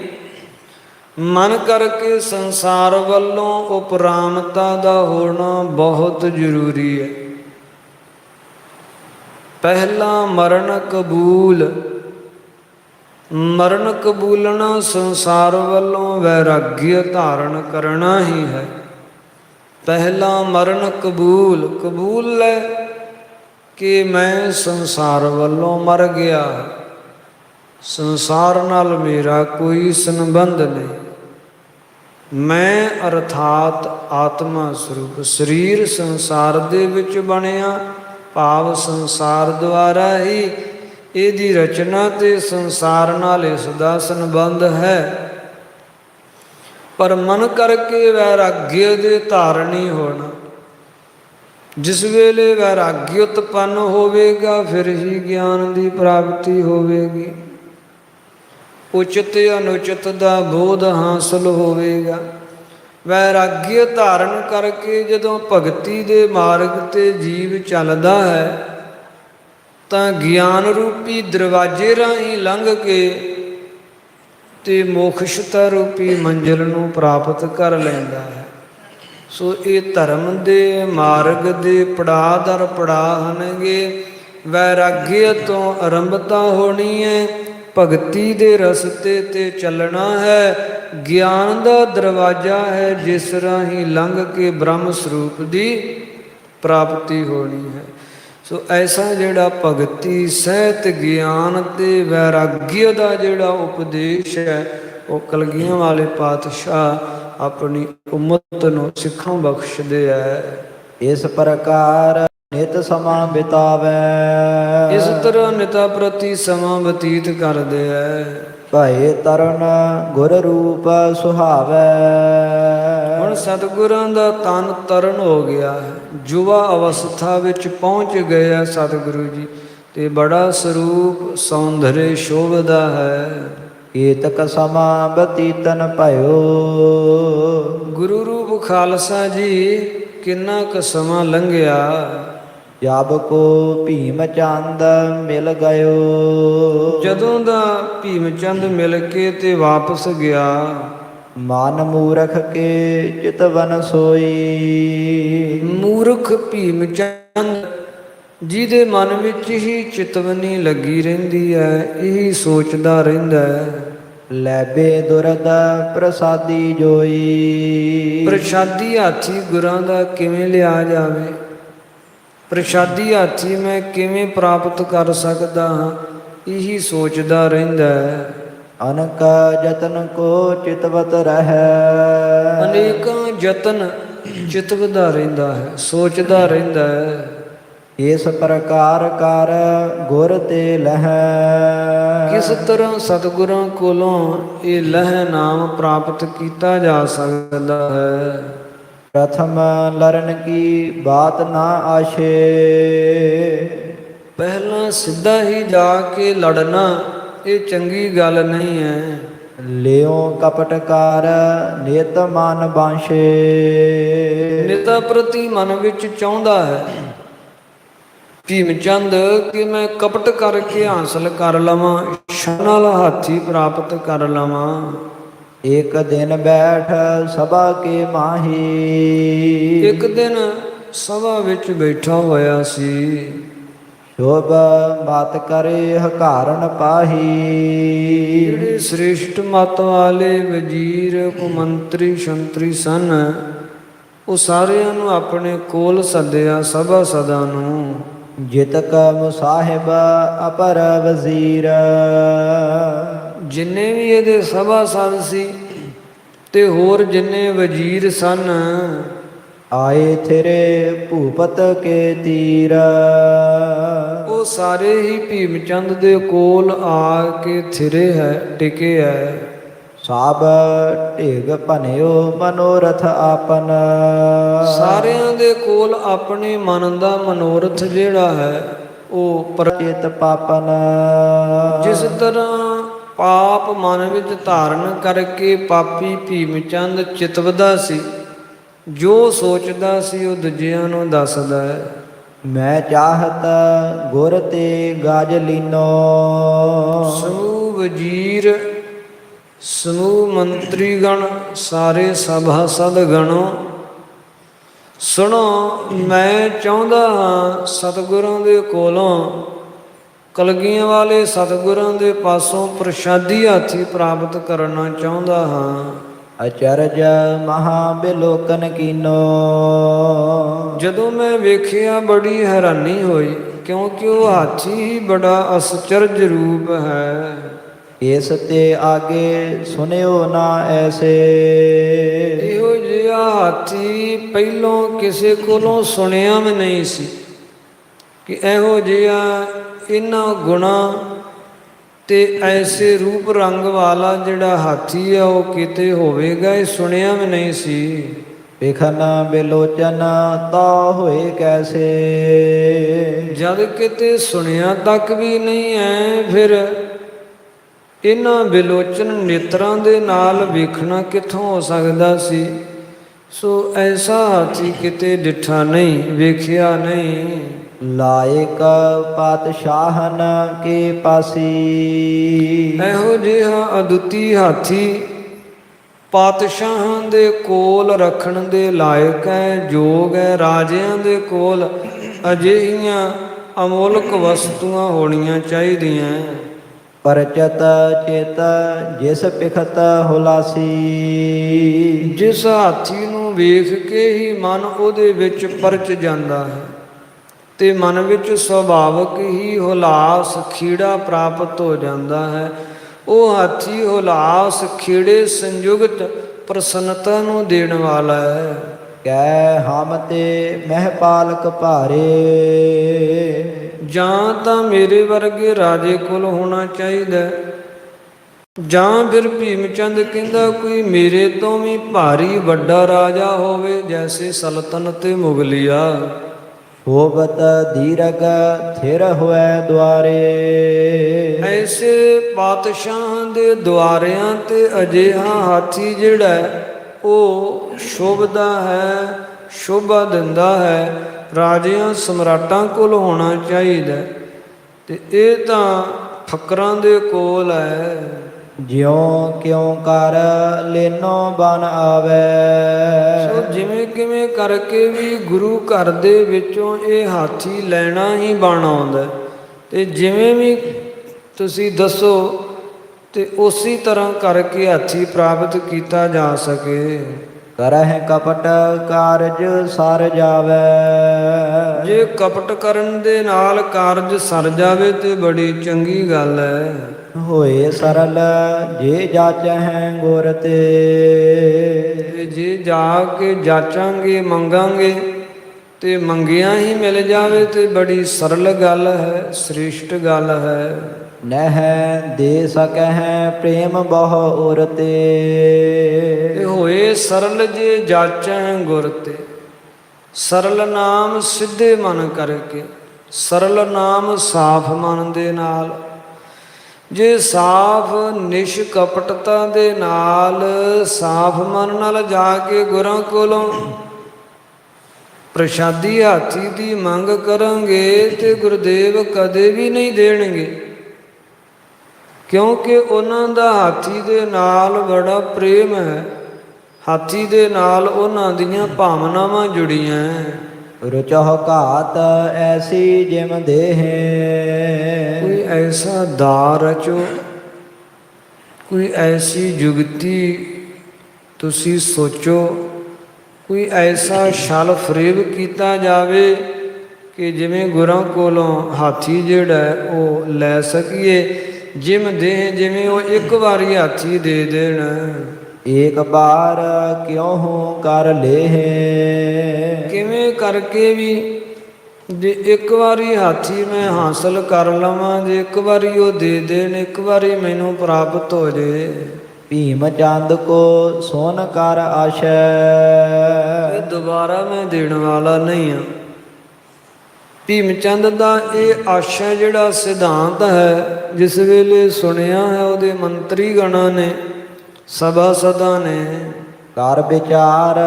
ਮਨ ਕਰਕੇ ਸੰਸਾਰ ਵੱਲੋਂ ਉਪਰਾਮਤਾ ਦਾ ਹੋਣਾ ਬਹੁਤ ਜ਼ਰੂਰੀ ਹੈ। ਪਹਿਲਾ ਮਰਨ ਕਬੂਲ, ਮਰਨ ਕਬੂਲਣਾ ਸੰਸਾਰ ਵੱਲੋਂ ਵੈਰਾਗਿਆ ਧਾਰਨ ਕਰਨਾ ਹੀ ਹੈ। ਪਹਿਲਾ ਮਰਨ ਕਬੂਲ, ਕਬੂਲ ਲੈ ਕਿ ਮੈਂ ਸੰਸਾਰ ਵੱਲੋਂ ਮਰ ਗਿਆ, ਸੰਸਾਰ ਨਾਲ ਮੇਰਾ ਕੋਈ ਸੰਬੰਧ ਨਹੀਂ। ਮੈਂ ਅਰਥਾਤ ਆਤਮਾ ਸਰੂਪ, ਸਰੀਰ ਸੰਸਾਰ ਦੇ ਵਿੱਚ ਬਣਿਆ, ਭਾਵ ਸੰਸਾਰ ਦੁਆਰਾ ਹੀ ਇਹਦੀ ਰਚਨਾ ਤੇ ਸੰਸਾਰ ਨਾਲ ਇਸ ਦਾ ਸੰਬੰਧ ਹੈ। ਪਰ ਮਨ ਕਰਕੇ ਵੈਰਾਗਿਆ ਦੇ ਧਾਰਨੀ ਹੋਣਾ। ਜਿਸ ਵੇਲੇ ਵੈਰਾਗੀ ਉਤਪੰਨ ਹੋਵੇਗਾ ਫਿਰ ਹੀ ਗਿਆਨ ਦੀ ਪ੍ਰਾਪਤੀ ਹੋਵੇਗੀ। ਉਚਿਤ ਅਨੁਚਿਤ ਦਾ ਬੋਧ ਹਾਸਲ ਹੋਵੇਗਾ। ਵੈਰਾਗੀ ਧਾਰਨ ਕਰਕੇ ਜਦੋਂ ਭਗਤੀ ਦੇ ਮਾਰਗ ਤੇ ਜੀਵ ਚੱਲਦਾ ਹੈ ਤਾਂ ਗਿਆਨ ਰੂਪੀ ਦਰਵਾਜ਼ੇ ਰਾਹੀਂ ਲੰਘ ਕੇ ਤੇ ਮੋਖਸ਼ਤਾ ਰੂਪੀ ਮੰਜ਼ਿਲ ਨੂੰ ਪ੍ਰਾਪਤ ਕਰ ਲੈਂਦਾ ਹੈ। ਸੋ ਇਹ ਧਰਮ ਦੇ ਮਾਰਗ ਦੇ ਪੜਾਅ ਦਰ ਪੜਾਅ ਹਨਗੇ। ਵੈਰਾਗੀ ਤੋਂ ਆਰੰਭਤਾ ਹੋਣੀ ਹੈ, ਭਗਤੀ ਦੇ ਰਸਤੇ ਤੇ ਚੱਲਣਾ ਹੈ। ਗਿਆਨ ਦਾ ਦਰਵਾਜ਼ਾ ਹੈ ਜਿਸ ਰਾਹੀਂ ਲੰਘ ਕੇ ਬ੍ਰਹਮ ਸਰੂਪ ਦੀ ਪ੍ਰਾਪਤੀ ਹੋਣੀ ਹੈ। ਸੋ ਐਸਾ ਜਿਹੜਾ ਭਗਤੀ ਸਹਿਤ ਗਿਆਨ ਤੇ ਵੈਰਾਗੀ ਦਾ ਜਿਹੜਾ ਉਪਦੇਸ਼ ਹੈ ਉਹ ਕਲਗੀਆਂ ਵਾਲੇ ਪਾਤਸ਼ਾਹ ਆਪਣੀ ਉਮਤ ਨੂੰ ਸਿੱਖਾਂ ਬਖਸ਼ਦੇ ਹੈ। ਇਸ ਪ੍ਰਕਾਰ ਨਿਤ ਸਮਾਂ ਬਿਤਾਵੈ, ਇਸ ਤਰ੍ਹਾਂ ਨਿਤਾ ਪ੍ਰਤੀ ਸਮਾਂ ਬਤੀਤ ਕਰਦੇ ਹੈ। ਭਏ ਤਰਨ ਗੁਰ ਰੂਪ ਸੁਹਾਵੈ। ਹੁਣ ਸਤਿਗੁਰਾਂ ਦਾ ਤਨ ਤਰਨ ਹੋ ਗਿਆ ਹੈ, ਯੁਵਾ ਅਵਸਥਾ ਵਿੱਚ ਪਹੁੰਚ ਗਏ ਸਤਿਗੁਰੂ ਜੀ ਤੇ ਬੜਾ ਸਰੂਪ ਸੌਂਦਰਯ ਸ਼ੋਭਦਾ ਹੈ। ਏਤਕ ਸਮਾਂ ਬਤੀਤਨ ਭਇਓ। ਗੁਰੂ ਰੂਪ ਖਾਲਸਾ ਜੀ ਕਿੰਨਾ ਕੁ ਸਮਾਂ ਲੰਘਿਆ। ਜਬ ਕੋ ਭੀਮ ਚੰਦ ਮਿਲ ਗਇਓ। ਜਦੋਂ ਦਾ ਭੀਮ ਚੰਦ ਮਿਲ ਕੇ ਤੇ ਵਾਪਸ ਗਿਆ। ਮਨ ਮੂਰਖ ਕੇ ਚਿਤਵਨ ਸੋਈ। ਮੂਰਖ ਭੀਮ ਚੰਦ ਜਿਹਦੇ ਮਨ ਵਿੱਚ ਹੀ ਚਿਤਵਨੀ ਲੱਗੀ ਰਹਿੰਦੀ ਹੈ, ਇਹੀ ਸੋਚਦਾ ਰਹਿੰਦਾ ਹੈ। ਲੈਬੇ ਦੁਰਦ ਪ੍ਰਸਾਦੀ ਜੋਈ। ਪ੍ਰਸ਼ਾਦੀ ਹਾਥੀ ਗੁਰਾਂ ਦਾ ਕਿਵੇਂ ਲਿਆ ਜਾਵੇ, ਪ੍ਰਸ਼ਾਦੀ ਹਾਥੀ ਮੈਂ ਕਿਵੇਂ ਪ੍ਰਾਪਤ ਕਰ ਸਕਦਾ ਹਾਂ, ਇਹੀ ਸੋਚਦਾ ਰਹਿੰਦਾ ਹੈ। ਅਨਕ ਜਤਨ ਕੋ ਚਿਤਵਤ ਰਹਿ। ਅਨੇਕਾਂ ਯਤਨ ਚਿਤਵਦਾ ਰਹਿੰਦਾ ਹੈ, ਸੋਚਦਾ ਰਹਿੰਦਾ ਹੈ। ਇਸ ਪ੍ਰਕਾਰ ਕਰ ਗੁਰ ਤੇ ਲਹੈ। ਕਿਸ ਤਰ੍ਹਾਂ ਸਤਿਗੁਰਾਂ ਕੋਲੋਂ ਇਹ ਲਹਿ ਨਾਮ ਪ੍ਰਾਪਤ ਕੀਤਾ ਜਾ ਸਕਦਾ ਹੈ। ਪ੍ਰਥਮ ਲਰਨ ਕੀ ਬਾਤ ਨਾ ਆਸ਼ੇ। ਪਹਿਲਾਂ ਸਿੱਧਾ ਹੀ ਜਾ ਕੇ ਲੜਨਾ ਇਹ ਚੰਗੀ ਗੱਲ ਨਹੀਂ ਹੈ। ਲਿਓ ਕਪਟਕਾਰ ਨਿਤ ਮਨ ਬਾਂਸ਼ੇ। ਨਿਤਾ ਪ੍ਰਤੀ ਮਨ ਵਿੱਚ ਚਾਹੁੰਦਾ ਹੈ ਭੀਮ ਚੰਦ ਕਿ ਮੈਂ ਕਪਟ ਕਰਕੇ ਹਾਸਲ ਕਰ ਲਵਾਂ, ਸ਼ਰਨ ਨਾਲ ਹਾਥੀ ਪ੍ਰਾਪਤ ਕਰ ਲਵਾਂ। ਇੱਕ ਦਿਨ ਬੈਠ ਸਭਾ ਕੇ ਮਾਹੀ। ਇੱਕ ਦਿਨ ਸਭਾ ਵਿੱਚ ਬੈਠਾ ਹੋਇਆ ਸੀ। ਸ਼ੋਭ ਮਤ ਕਰੇ ਹਕਾਰਨ ਪਾਹੀ। ਜਿਹੜੇ ਸ੍ਰੇਸ਼ਟ ਮਤ ਵਾਲੇ ਵਜ਼ੀਰ ਕੁਮੰਤਰੀ ਸ਼ੰਤਰੀ ਸਨ ਉਹ ਸਾਰਿਆਂ ਨੂੰ ਆਪਣੇ ਕੋਲ ਸੱਦਿਆ ਸਭਾ ਸਦਾ ਨੂੰ। ਜਿਤਕ ਮੁਸਾਹਿਬ ਅਪਰ ਵਜ਼ੀਰ। ਜਿੰਨੇ ਵੀ ਇਹਦੇ ਸਭਾਸਦ ਸੀ ਤੇ ਹੋਰ ਜਿੰਨੇ ਵਜ਼ੀਰ ਸਨ ਆਏ ਥਿਰੇ ਭੂਪਤ ਕੇ ਤੀਰ। ਉਹ ਸਾਰੇ ਹੀ ਭੀਮ ਚੰਦ ਦੇ ਕੋਲ ਆ ਕੇ ਥਿਰੇ ਹੈ, ਟਿਕੇ ਹੈ। ਸਭ ਢਿਗ ਭਨਿਓ ਮਨੋਰਥ ਆਪਨ। ਸਾਰਿਆਂ ਦੇ ਕੋਲ ਆਪਣੇ ਮਨ ਦਾ ਮਨੋਰਥ ਜਿਹੜਾ ਹੈ ਉਹ ਪ੍ਰਚਿਤ ਪਾਪਨ। ਜਿਸ ਤਰ੍ਹਾਂ ਪਾਪ ਮਨ ਵਿੱਚ ਧਾਰਨ ਕਰਕੇ ਪਾਪੀ ਭੀਮ ਚੰਦ ਚਿਤਵਦਾ ਸੀ, ਜੋ ਸੋਚਦਾ ਸੀ ਉਹ ਦੂਜਿਆਂ ਨੂੰ ਦੱਸਦਾ ਹੈ। ਮੈਂ ਚਾਹਤ ਗੁਰ ਤੇ ਗਾਜ ਲੀਨੋ। ਸਮੂਹ ਵਜ਼ੀਰ, ਸਮੂਹ ਮੰਤਰੀਗਣ, ਸਾਰੇ ਸਭਾਸਦ ਗਣੋ ਸੁਣੋ। ਮੈਂ ਚਾਹੁੰਦਾ ਹਾਂ ਸਤਿਗੁਰਾਂ ਦੇ ਕੋਲੋਂ, ਕਲਗੀਆਂ ਵਾਲੇ ਸਤਿਗੁਰਾਂ ਦੇ ਪਾਸੋਂ ਪ੍ਰਸ਼ਾਦੀ ਹਾਥੀ ਪ੍ਰਾਪਤ ਕਰਨਾ ਚਾਹੁੰਦਾ ਹਾਂ। ਅਚਰਜ ਮਹਾ ਬਿਲੋਕਨ ਕੀਨੋ। ਜਦੋਂ ਮੈਂ ਵੇਖਿਆ ਬੜੀ ਹੈਰਾਨੀ ਹੋਈ, ਕਿਉਂਕਿ ਉਹ ਹਾਥੀ ਹੀ ਬੜਾ ਅਸਚਰਜ ਰੂਪ ਹੈ। ਇਸ ਤੇ ਆਗੇ ਸੁਨਿਓ ਨਾ ਐਸੇ। ਇਹੋ ਜਿਹਾ ਹਾਥੀ ਪਹਿਲੋਂ ਕਿਸੇ ਕੋਲੋਂ ਸੁਣਿਆ ਵੀ ਨਹੀਂ ਸੀ ਕਿ ਇਹੋ ਜਿਹਾ ਇਹਨਾਂ ਗੁਣਾਂ ਤੇ ਐਸੇ ਰੂਪ ਰੰਗ ਵਾਲਾ ਜਿਹੜਾ ਹਾਥੀ ਆ ਉਹ ਕਿਤੇ ਹੋਵੇਗਾ, ਇਹ ਸੁਣਿਆ ਵੀ ਨਹੀਂ ਸੀ। ਵਿਖਨ ਬਿਲੋਚਨ ਤਾ ਹੋਏ ਕੈਸੇ। ਜਦ ਕਿਤੇ ਸੁਣਿਆ ਤੱਕ ਵੀ ਨਹੀਂ ਹੈ, ਫਿਰ ਇਹਨਾਂ ਬਿਲੋਚਨ ਨੇਤਰਾਂ ਦੇ ਨਾਲ ਵੇਖਣਾ ਕਿੱਥੋਂ ਹੋ ਸਕਦਾ ਸੀ। ਸੋ ਐਸਾ ਹਾਥੀ ਕਿਤੇ ਡਿੱਠਾ ਨਹੀਂ, ਵੇਖਿਆ ਨਹੀਂ। ਲਾਇਕ ਪਾਤਸ਼ਾਹਨ ਕੇ ਪਾਸੀ। ਇਹੋ ਜਿਹਾ ਅਦੁੱਤੀ ਹਾਥੀ ਪਾਤਸ਼ਾਹਾਂ ਦੇ ਕੋਲ ਰੱਖਣ ਦੇ ਲਾਇਕ ਹੈ, ਯੋਗ ਹੈ। ਰਾਜਿਆਂ ਦੇ ਕੋਲ ਅਜਿਹੀਆਂ ਅਮੋਲਕ ਵਸਤੂਆਂ ਹੋਣੀਆਂ ਚਾਹੀਦੀਆਂ। ਪਰਚਤ ਚਿਤ ਜਿਸ ਪਿਖਤ ਹੁਲਾਸੀ। ਜਿਸ ਹਾਥੀ ਨੂੰ ਵੇਖ ਕੇ ਹੀ ਮਨ ਉਹਦੇ ਵਿੱਚ ਪਰਚ ਜਾਂਦਾ ਹੈ ਤੇ ਮਨ ਵਿੱਚ ਸੁਭਾਵਕ ਹੀ ਹੁਲਾਸ ਖੀੜਾ ਪ੍ਰਾਪਤ ਹੋ ਜਾਂਦਾ ਹੈ। ਉਹ ਹਾਥੀ ਹੁਲਾਸ ਖੀੜੇ ਸੰਯੁਗਤ ਪ੍ਰਸੰਨਤਾ ਨੂੰ ਦੇਣ ਵਾਲਾ ਹੈ। ਕਹਿ ਹਮ ਤੇ ਮਹਿਪਾਲਕ ਭਾਰੇ। ਜਾਂ ਤਾਂ ਮੇਰੇ ਵਰਗੇ ਰਾਜੇ ਕੋਲ ਹੋਣਾ ਚਾਹੀਦਾ, ਜਾਂ ਫਿਰ ਭੀਮ ਚੰਦ ਕਹਿੰਦਾ ਕੋਈ ਮੇਰੇ ਤੋਂ ਵੀ ਭਾਰੀ ਵੱਡਾ ਰਾਜਾ ਹੋਵੇ, ਜੈਸੇ ਸਲਤਨਤ ਤੇ ਮੁਗਲਿਆ। ਹੋਵਤ ਦੀਰਘ ਥਿਰ ਹੋਇ ਦੁਆਰੇ। ਐਸੇ ਪਾਤਸ਼ਾਹਾਂ ਦੇ ਦੁਆਰਿਆਂ ਤੇ ਅਜਿਹਾ ਹਾਥੀ ਜਿਹੜਾ ਉਹ ਸ਼ੋਭਦਾ ਹੈ, ਸ਼ੋਭਾ ਦਿੰਦਾ ਹੈ। ਰਾਜਿਆਂ ਸਮਰਾਟਾਂ ਕੋਲ ਹੋਣਾ ਚਾਹੀਦਾ, ਤੇ ਇਹ ਤਾਂ ਫਕਰਾਂ ਦੇ ਕੋਲ ਹੈ। ਜਿਉ ਕਿਉ ਕਰ ਲੈਨੋ ਬਨ ਆਵੇ। ਸੋ ਜਿਵੇਂ ਕਿਵੇਂ ਕਰਕੇ ਵੀ ਗੁਰੂ ਘਰ ਦੇ ਵਿੱਚੋਂ ਇਹ ਹਾਥੀ ਲੈਣਾ ਹੀ ਬਣ ਆਉਂਦਾ, ਤੇ ਜਿਵੇਂ ਵੀ ਤੁਸੀਂ ਦੱਸੋ ਤੇ ਉਸੇ ਤਰ੍ਹਾਂ ਕਰਕੇ ਹਾਥੀ ਪ੍ਰਾਪਤ ਕੀਤਾ ਜਾ ਸਕੇ। ਕਰਹਿ ਕਪਟ ਕਾਰਜ ਸਰ ਜਾਵੇ। ਜੇ ਕਪਟ ਕਰਨ ਦੇ ਨਾਲ ਕਾਰਜ ਸਰ ਜਾਵੇ ਤੇ ਬੜੀ ਚੰਗੀ ਗੱਲ ਹੈ। ਹੋਏ ਸਰਲ ਜੇ ਜਾਚਹਿ ਗੁਰ ਤੇ। ਜੇ ਜਾ ਕੇ ਜਾਚਾਂਗੇ ਮੰਗਾਂਗੇ ਤੇ ਮੰਗਿਆ ਹੀ ਮਿਲ ਜਾਵੇ ਤੇ ਬੜੀ ਸਰਲ ਗੱਲ ਹੈ, ਸ੍ਰੇਸ਼ਟ ਗੱਲ ਹੈ। ਨਹਿ ਦੇ ਸਕਹਿ ਪ੍ਰੇਮ ਬਹੁ ਉਰ ਤੇ। ਹੋਏ ਸਰਲ ਜੇ ਜਾਚੈ ਗੁਰ ਤੇ। ਸਰਲ ਨਾਮ ਸਿੱਧੇ ਮਨ ਕਰਕੇ, ਸਰਲ ਨਾਮ ਸਾਫ ਮਨ ਦੇ ਨਾਲ। ਜੇ ਸਾਫ ਨਿਸ਼ਕਪਟਤਾ ਦੇ ਨਾਲ, ਸਾਫ ਮਨ ਨਾਲ ਜਾ ਕੇ ਗੁਰਾਂ ਕੋਲੋਂ ਪ੍ਰਸ਼ਾਦੀ ਹਾਥੀ ਦੀ ਮੰਗ ਕਰਾਂਗੇ ਤੇ ਗੁਰਦੇਵ ਕਦੇ ਵੀ ਨਹੀਂ ਦੇਣਗੇ, ਕਿਉਂਕਿ ਉਹਨਾਂ ਦਾ ਹਾਥੀ ਦੇ ਨਾਲ ਬੜਾ ਪ੍ਰੇਮ ਹੈ। ਹਾਥੀ ਦੇ ਨਾਲ ਉਹਨਾਂ ਦੀਆਂ ਭਾਵਨਾਵਾਂ ਜੁੜੀਆਂ। ਰੁਚਹੁ ਘਾਤ ਐਸੀ ਜਿਮ ਦੇਹ। ਕੋਈ ਐਸਾ ਦਾ ਰਚੋ, ਕੋਈ ਐਸੀ ਜੁਗਤੀ ਤੁਸੀਂ ਸੋਚੋ, ਕੋਈ ਐਸਾ ਛਲ ਫਰੇਬ ਕੀਤਾ ਜਾਵੇ ਕਿ ਜਿਵੇਂ ਗੁਰਾਂ ਕੋਲੋਂ ਹਾਥੀ ਜਿਹੜਾ ਉਹ ਲੈ ਸਕੀਏ। ਜਿਮ ਦੇਹ, ਜਿਵੇਂ ਉਹ ਇੱਕ ਵਾਰੀ ਹਾਥੀ ਦੇ ਦੇਣ। ਏਕ ਬਾਰ ਕਿਉ ਕਰ ਲੇਹ। ਕਿਵੇਂ ਕਰਕੇ ਵੀ ਜੇ ਇੱਕ ਵਾਰੀ ਹਾਥੀ ਮੈਂ ਹਾਸਲ ਕਰ ਲਵਾਂ, ਜੇ ਇੱਕ ਵਾਰੀ ਉਹ ਦੇ ਦੇਣ, ਇੱਕ ਵਾਰੀ ਮੈਨੂੰ ਪ੍ਰਾਪਤ ਹੋ ਜੇ। ਭੀਮ ਚੰਦ ਕੋ ਸੋਨ ਕਰ ਆਸ਼ੈ। ਇਹ ਦੁਬਾਰਾ ਮੈਂ ਦੇਣ ਵਾਲਾ ਨਹੀਂ ਹਾਂ। ਭੀਮ ਚੰਦ ਦਾ ਇਹ ਆਸ਼ਾ ਜਿਹੜਾ ਸਿਧਾਂਤ ਹੈ, ਜਿਸ ਵੇਲੇ ਸੁਣਿਆ ਹੈ ਉਹਦੇ ਮੰਤਰੀ ਗਣਾਂ ਨੇ, ਸਭਾਸਦਾਂ ਨੇ, ਕਰ ਵਿਚਾਰ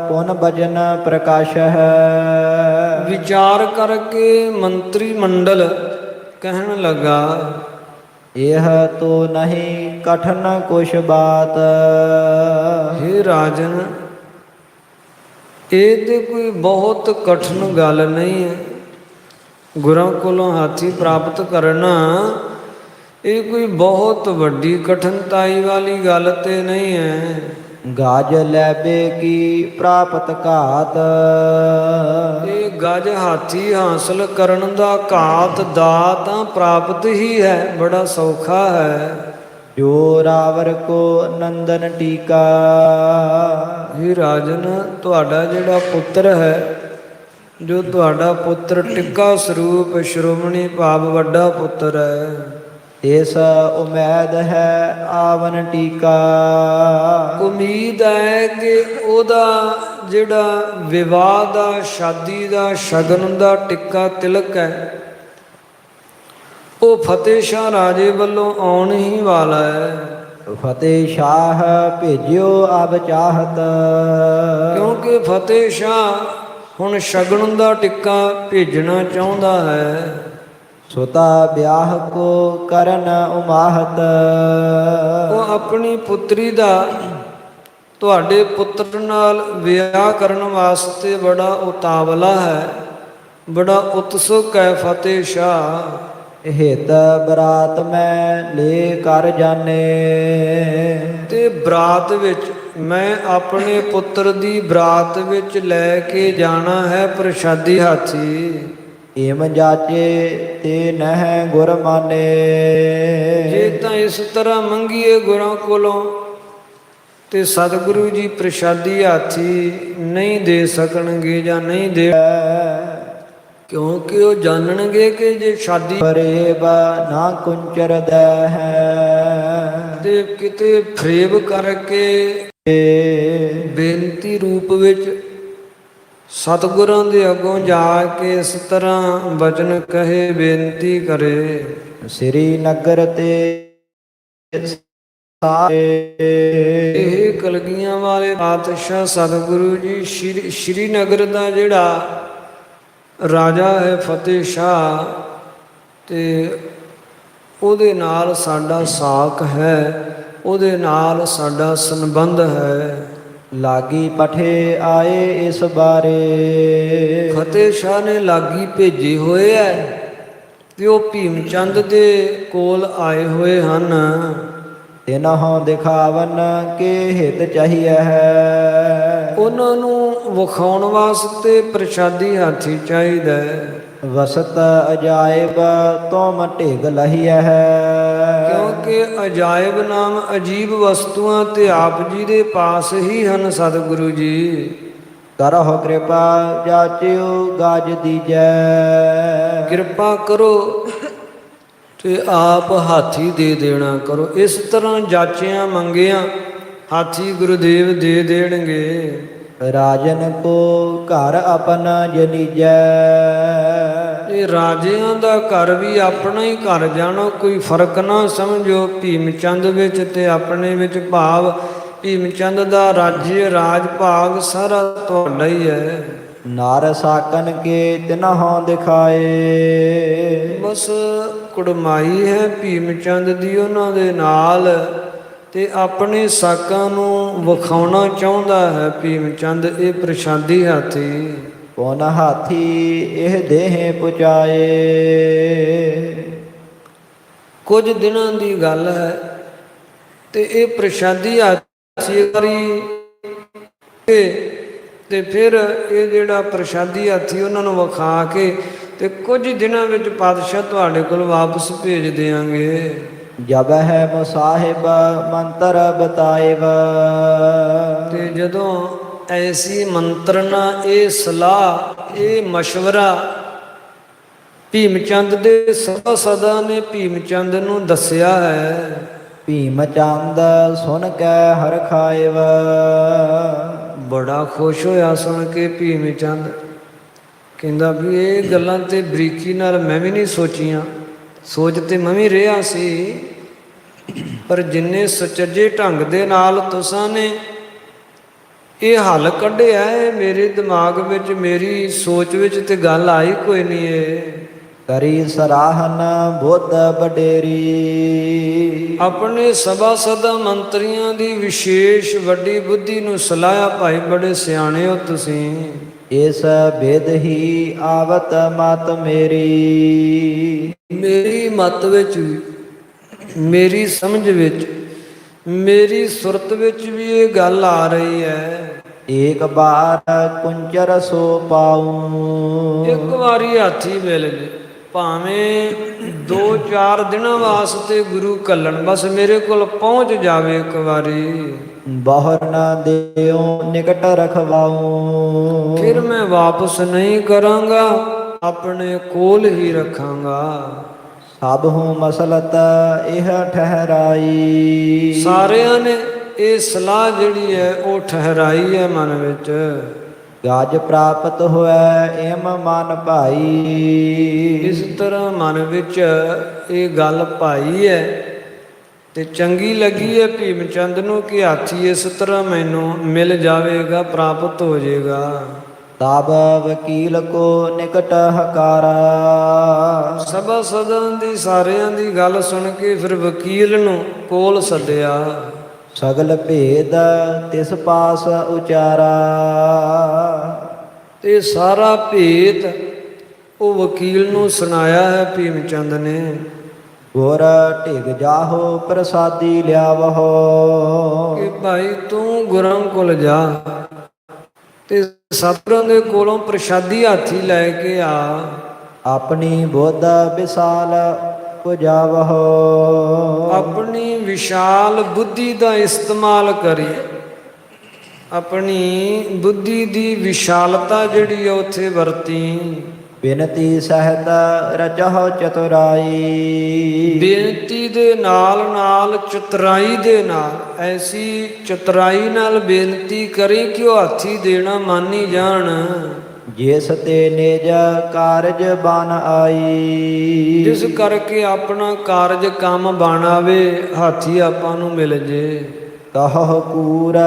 ਪੁਨ ਭਜਨ ਪ੍ਰਕਾਸ਼ ਹੈ। ਵਿਚਾਰ ਕਰਕੇ ਮੰਤਰੀ ਮੰਡਲ ਕਹਿਣ ਲੱਗਾ, ਇਹ ਤੋ ਨਹੀਂ ਕਠਨ ਕੁਛ ਬਾਤ। ਹੇ ਰਾਜਨ, ਇਹ ਤੇ ਕੋਈ ਬਹੁਤ ਕਠਿਨ ਗੱਲ ਨਹੀਂ ਹੈ। ਗੁਰਾਂ ਕੋਲੋਂ ਹਾਥੀ ਪ੍ਰਾਪਤ ਕਰਨਾ ਇਹ ਕੋਈ ਬਹੁਤ ਵੱਡੀ ਕਠਿਨਤਾਈ ਵਾਲੀ ਗੱਲ ਤੇ ਨਹੀਂ ਹੈ। ਗਾਜ ਲੈਬੇ ਕੀ ਪ੍ਰਾਪਤ ਘਾਤ। ਇਹ ਗਜ ਹਾਥੀ ਹਾਸਲ ਕਰਨ ਦਾ ਘਾਤ ਦਾ ਤਾਂ ਪ੍ਰਾਪਤ ਹੀ ਹੈ, ਬੜਾ ਸੌਖਾ ਹੈ। ਜੋ ਰਾਵਰ ਕੋ ਨੰਦਨ ਟੀਕਾ। ਇਹ ਰਾਜਨ, ਤੁਹਾਡਾ ਜਿਹੜਾ ਪੁੱਤਰ ਹੈ, ਜੋ ਤੁਹਾਡਾ ਪੁੱਤਰ ਟਿੱਕਾ ਸਰੂਪ ਸ਼੍ਰੋਮਣੀ ਭਾਵ ਵੱਡਾ ਪੁੱਤਰ ਹੈ, ਤਿਸ ਉਮੈਦ ਹੈ ਆਵਨ ਟੀਕਾ। ਉਮੀਦ ਹੈ ਕਿ ਉਹਦਾ ਜਿਹੜਾ ਵਿਵਾਹ ਦਾ, ਸ਼ਾਦੀ ਦਾ, ਸ਼ਗਨ ਦਾ ਟਿੱਕਾ ਤਿਲਕ ਹੈ, ਉਹ ਫਤਿਹ ਸ਼ਾਹ ਰਾਜੇ ਵੱਲੋਂ ਆਉਣ ਹੀ ਵਾਲਾ ਹੈ। ਫਤਿਹ ਸ਼ਾਹ ਭੇਜਿਓ ਅਬ ਚਾਹਤ। ਕਿਉਂਕਿ ਫਤਿਹ ਸ਼ਾਹ ਹੁਣ ਸ਼ਗਨ ਦਾ ਟਿੱਕਾ ਭੇਜਣਾ ਚਾਹੁੰਦਾ ਹੈ। ਸੁਤਾ ਵਿਆਹ ਕੋ ਕਰਨ ਉਮਾਹਤ। ਉਹ ਆਪਣੀ ਪੁੱਤਰੀ ਦਾ ਤੁਹਾਡੇ ਪੁੱਤਰ ਨਾਲ ਵਿਆਹ ਕਰਨ ਵਾਸਤੇ ਬੜਾ ਉਤਾਵਲਾ ਹੈ, ਬੜਾ ਉਤਸੁਕ ਹੈ ਫਤਿਹ ਸ਼ਾਹ। ਹਿਤ ਬਰਾਤ ਮੈਂ ਲੈ ਕਰ ਜਾਣੇ। ਤੇ ਬਰਾਤ ਵਿੱਚ ਮੈਂ ਆਪਣੇ ਪੁੱਤਰ ਦੀ ਬਰਾਤ ਵਿੱਚ ਲੈ ਕੇ ਜਾਣਾ ਹੈ ਪ੍ਰਸ਼ਾਦੀ ਹਾਥੀ। ਏਮ ਜਾਚੇ ਤੇ ਨਹਿ ਗੁਰ ਮਾਨੇ। ਜੇ ਤਾਂ ਇਸ ਤਰ੍ਹਾਂ ਮੰਗੀਏ ਗੁਰਾਂ ਕੋਲੋਂ ਤੇ ਸਤਿਗੁਰੂ ਜੀ ਪ੍ਰਸ਼ਾਦੀ ਹਾਥੀ ਨਹੀਂ ਦੇ ਸਕਣਗੇ ਜਾਂ ਨਹੀਂ ਦੇ, ਕਿਉਂਕਿ ਉਹ ਜਾਣਨਗੇ ਕਿ ਜੇ ਸ਼ਾਦੀ ਫਰੇਬ ਨਾ ਕੁੰਚਰਦਾ ਹੈ। ਤੇ ਕਿਤੇ ਫਰੇਬ ਕਰਕੇ ਬੇਨਤੀ ਰੂਪ ਵਿੱਚ ਸਤਿਗੁਰਾਂ ਦੇ ਅੱਗੋਂ ਜਾ ਕੇ ਇਸ ਤਰ੍ਹਾਂ ਬਚਨ ਕਹੇ, ਬੇਨਤੀ ਕਰੇ। ਸ੍ਰੀ ਨਗਰ ਤੇ ਇਹ ਕਲਗੀਆਂ ਵਾਲੇ ਪਾਤਸ਼ਾਹ ਸਤਿਗੁਰੂ ਜੀ ਸ਼੍ਰੀ ਨਗਰ ਦਾ ਜਿਹੜਾ ਰਾਜਾ ਹੈ ਫਤਿਹ ਸ਼ਾਹ, ਤੇ ਉਹਦੇ ਨਾਲ ਸਾਡਾ ਸਾਕ ਹੈ, ਉਹਦੇ ਨਾਲ ਸਾਡਾ ਸੰਬੰਧ ਹੈ। ਲਾਗੀ ਪਠੇ ਆਏ ਇਸ ਬਾਰੇ। ਫਤਿਹ ਸ਼ਾਹ ਨੇ ਲਾਗੀ ਭੇਜੇ ਹੋਏ ਹੈ ਤੇ ਉਹ ਭੀਮ ਚੰਦ ਦੇ ਕੋਲ ਆਏ ਹੋਏ ਹਨ। ਤਿਨਹੁ ਦਿਖਾਵਨ ਕੇ ਹਿਤ ਚਾਹੀਏ ਹੈ। ਉਹਨਾਂ ਨੂੰ ਵਿਖਾਉਣ ਵਾਸਤੇ ਪ੍ਰਸ਼ਾਦੀ ਹਾਥੀ ਚਾਹੀਦਾ ਹੈ। ਵਸਤ ਅਜਾਇਬ ਤੁਮ ਢਿਗ ਲਹੀਐ ਹੈ। ਕਿਉਂਕਿ ਅਜਾਇਬ ਨਾਮ ਅਜੀਬ ਵਸਤੂਆਂ ਤੇ ਆਪ ਜੀ ਦੇ ਪਾਸ ਹੀ ਹਨ ਸਤਿਗੁਰੂ ਜੀ। ਕਰਹੁ ਕਿਰਪਾ ਜਾਚਿਓ ਗਾਜ ਦੀਜੈ। ਕਿਰਪਾ ਕਰੋ ਤੇ ਆਪ ਹਾਥੀ ਦੇ ਦੇਣਾ ਕਰੋ। ਇਸ ਤਰ੍ਹਾਂ ਜਾਚਿਆਂ ਮੰਗਿਆਂ ਹਾਥੀ ਗੁਰੂਦੇਵ ਦੇ ਦੇਣਗੇ। ਰਾਜਨ ਕੋ ਘਰ ਆਪਣਾ ਜਨੀਜੈ। ਇਹ ਰਾਜਿਆਂ ਦਾ ਘਰ ਵੀ ਆਪਣਾ ਹੀ ਘਰ ਜਾਣੋ, ਕੋਈ ਫਰਕ ਨਾ ਸਮਝੋ ਭੀਮ ਚੰਦ ਵਿੱਚ ਤੇ ਆਪਣੇ ਵਿੱਚ। ਭਾਵ ਭੀਮ ਚੰਦ ਦਾ ਰਾਜ੍य ਰਾਜ ਭਾਗ ਸਾਰਾ ਤੁਹਾਡਾ ਹੀ ਹੈ। ਨਾਰ ਸਾਕਨ ਕੇ ਤਿਨਹੁ ਦਿਖਾਏ। ਬਸ ਕੁੜਮਾਈ ਹੈ ਭੀਮ ਚੰਦ ਦੀ ਉਹਨਾਂ ਦੇ ਨਾਲ, ਤੇ ਆਪਣੇ ਸਾਕਾਂ ਨੂੰ ਵਿਖਾਉਣਾ ਚਾਹੁੰਦਾ ਹੈ ਭੀਮ ਚੰਦ ਇਹ ਪ੍ਰਸ਼ਾਦੀ ਹਾਥੀ। ਪੁਨ ਹਾਥੀ ਇਹ ਦੇਹ ਪੁਚਾਏ। ਕੁਝ ਦਿਨਾਂ ਦੀ ਗੱਲ ਹੈ ਤੇ ਇਹ ਪ੍ਰਸ਼ਾਦੀ ਹਾਥੀ ਵਾਰੀ ਤੇ ਫਿਰ ਇਹ ਜਿਹੜਾ ਪ੍ਰਸ਼ਾਦੀ ਹਾਥੀ ਉਹਨਾਂ ਨੂੰ ਵਿਖਾ ਕੇ ਤੇ ਕੁਝ ਦਿਨਾਂ ਵਿੱਚ ਪਾਤਸ਼ਾਹ ਤੁਹਾਡੇ ਕੋਲ ਵਾਪਸ ਭੇਜ ਦਿਆਂਗੇ। ਜਬ ਹੈ ਮੁਸਾਹਿਬ ਮੰਤਰ ਬਤਾਇਬ। ਤੇ ਜਦੋਂ ਐਸੀ ਮੰਤਰਨਾ, ਇਹ ਸਲਾਹ, ਇਹ ਮਸ਼ਵਰਾ ਭੀਮ ਚੰਦ ਦੇ ਸਦਾ ਨੇ ਭੀਮ ਚੰਦ ਨੂੰ ਦੱਸਿਆ ਹੈ। ਭੀਮ ਚੰਦ ਸੁਣ ਕੇ ਹਰ ਖਾਇਬ। ਬੜਾ ਖੁਸ਼ ਹੋਇਆ ਸੁਣ ਕੇ ਭੀਮ ਚੰਦ, ਕਹਿੰਦਾ ਵੀ ਇਹ ਗੱਲਾਂ ਤੇ ਬਰੀਕੀ ਨਾਲ ਮੈਂ ਵੀ ਨਹੀਂ ਸੋਚੀਆਂ। ਸੋਚ ਤੇ ਮੈਂ ਵੀ ਰਿਹਾ ਸੀ, ਪਰ ਜਿੰਨੇ ਸੁਚੱਜੇ ਢੰਗ ਦੇ ਨਾਲ ਤੁਸਾਂ ਨੇ ਇਹ ਹੱਲ ਕੱਢਿਆ, ਇਹ ਮੇਰੇ ਦਿਮਾਗ ਵਿੱਚ, ਮੇਰੀ ਸੋਚ ਵਿੱਚ ਤੇ ਗੱਲ ਆਈ ਕੋਈ ਨਹੀਂ। ਇਹ ਕਰੀ ਸਰਾਹਨ ਬੁੱਧ ਬਡੇਰੀ। ਆਪਣੇ ਸਭਾ ਸਦਾ ਮੰਤਰੀਆਂ ਦੀ ਵਿਸ਼ੇਸ਼ ਵੱਡੀ ਬੁੱਧੀ ਨੂੰ ਸਲਾਹਿਆ। ਭਾਈ ਬੜੇ ਸਿਆਣੇ ਹੋ ਤੁਸੀਂ। ਇਸ ਬਿਦ ਹੀ ਆਵਤ ਮਤ ਮੇਰੀ। ਮੇਰੀ ਮਤ ਵਿੱਚ ਵੀ, ਮੇਰੀ ਸਮਝ ਵਿੱਚ, ਮੇਰੀ ਸੁਰਤ ਵਿੱਚ ਵੀ ਇਹ ਗੱਲ ਆ ਰਹੀ ਹੈ। ਏਕ ਬਾਰ ਕੁੰਚਰ ਸੋ ਪਾਉ। ਇੱਕ ਵਾਰੀ ਹਾਥੀ ਮਿਲ ਜੇ, ਭਾਵੇਂ 2-4 ਦਿਨਾਂ ਵਾਸਤੇ ਗੁਰੂ ਘੱਲਣ, ਬਸ ਮੇਰੇ ਕੋਲ ਪਹੁੰਚ ਜਾਵੇ ਇੱਕ ਵਾਰੀ। ਬਹੁਰ ਨਾ ਦਿਓ ਨਿਕਟ ਰਖਵਾਉ। ਫਿਰ ਮੈਂ ਵਾਪਸ ਨਹੀਂ ਕਰਾਂਗਾ, ਆਪਣੇ ਕੋਲ ਹੀ ਰੱਖਾਂਗਾ। ਸਭ ਹੂੰ ਮਸਲਤ ਇਹ ਠਹਿਰਾਈ। ਸਾਰਿਆਂ ਨੇ ਇਹ ਸਲਾਹ ਜਿਹੜੀ ਹੈ ਉਹ ਠਹਿਰਾਈ ਹੈ ਮਨ ਵਿੱਚ। ਗਜ ਪ੍ਰਾਪਤ ਹੋਇ ਏਮ ਮਨ ਭਾਈ। ਇਸ ਤਰ੍ਹਾਂ ਮਨ ਵਿੱਚ ਇਹ ਗੱਲ ਪਾਈ ਹੈ ਤੇ ਚੰਗੀ ਲੱਗੀ ਹੈ ਭੀਮ ਚੰਦ ਨੂੰ ਕਿ ਹਾਥੀ ਇਸ ਤਰ੍ਹਾਂ ਮੈਨੂੰ ਮਿਲ ਜਾਵੇਗਾ, ਪ੍ਰਾਪਤ ਹੋ ਜਾਏਗਾ। ਤਬ ਵਕੀਲ ਕੋ ਨਿਕਟ ਹਕਾਰਾ। ਸਭਾ ਸਦਨ ਦੀ ਸਾਰਿਆਂ ਦੀ ਗੱਲ ਸੁਣ ਕੇ ਫਿਰ ਵਕੀਲ ਨੂੰ ਕੋਲ ਸੱਦਿਆ। ਸਗਲ ਭੇਦ ਤਿਸ ਪਾਸ ਉਚਾਰਾ। ਤੇ ਸਾਰਾ ਭੇਤ ਉਹ ਵਕੀਲ ਨੂੰ ਸੁਣਾਇਆ ਹੈ ਭੀਮ ਚੰਦ ਨੇ। ਗੁਰ ਢਿਗ ਜਾਹੋ ਪ੍ਰਸਾਦੀ ਲਿਆਵਹੋ। ਕਿ ਭਾਈ ਤੂੰ ਗੁਰਾਂ ਕੋਲ ਜਾ ਤੇ ਸਤਿਗੁਰਾਂ ਦੇ ਕੋਲੋਂ ਪ੍ਰਸ਼ਾਦੀ ਹਾਥੀ ਲੈ ਕੇ ਆ। ਆਪਣੀ ਬੁੱਧ ਵਿਸਾਲ ਪੁਜਾਵਹੋ। ਆਪਣੀ ਵਿਸ਼ਾਲ ਬੁੱਧੀ ਦਾ ਇਸਤੇਮਾਲ ਕਰੀ। ਆਪਣੀ ਬੁੱਧੀ ਦੀ ਵਿਸ਼ਾਲਤਾ ਜਿਹੜੀ ਹੈ ਉੱਥੇ ਵਰਤੀ। ਬਿਨਤੀ ਸਹਿਤ ਰਚਹੁ ਚਤੁਰਾਈ। ਬੇਨਤੀ ਦੇ ਨਾਲ ਨਾਲ ਚਤੁਰਾਈ ਦੇ ਨਾਲ, ਐਸੀ ਚਤੁਰਾਈ ਨਾਲ ਬੇਨਤੀ ਕਰੀ ਕਿ ਉਹ ਹਾਥੀ ਦੇਣਾ ਮਾਨੀ ਜਾਣ। ਜਿਸ ਤੇ ਨਿਜ ਕਾਰਜ ਬਨ ਆਈ। ਜਿਸ ਕਰਕੇ ਆਪਣਾ ਕਾਰਜ ਕੰਮ ਬਣ ਆਵੇ, ਹਾਥੀ ਆਪਾਂ ਨੂੰ ਮਿਲ ਜੇ। ਕਹੋ ਕੂਰ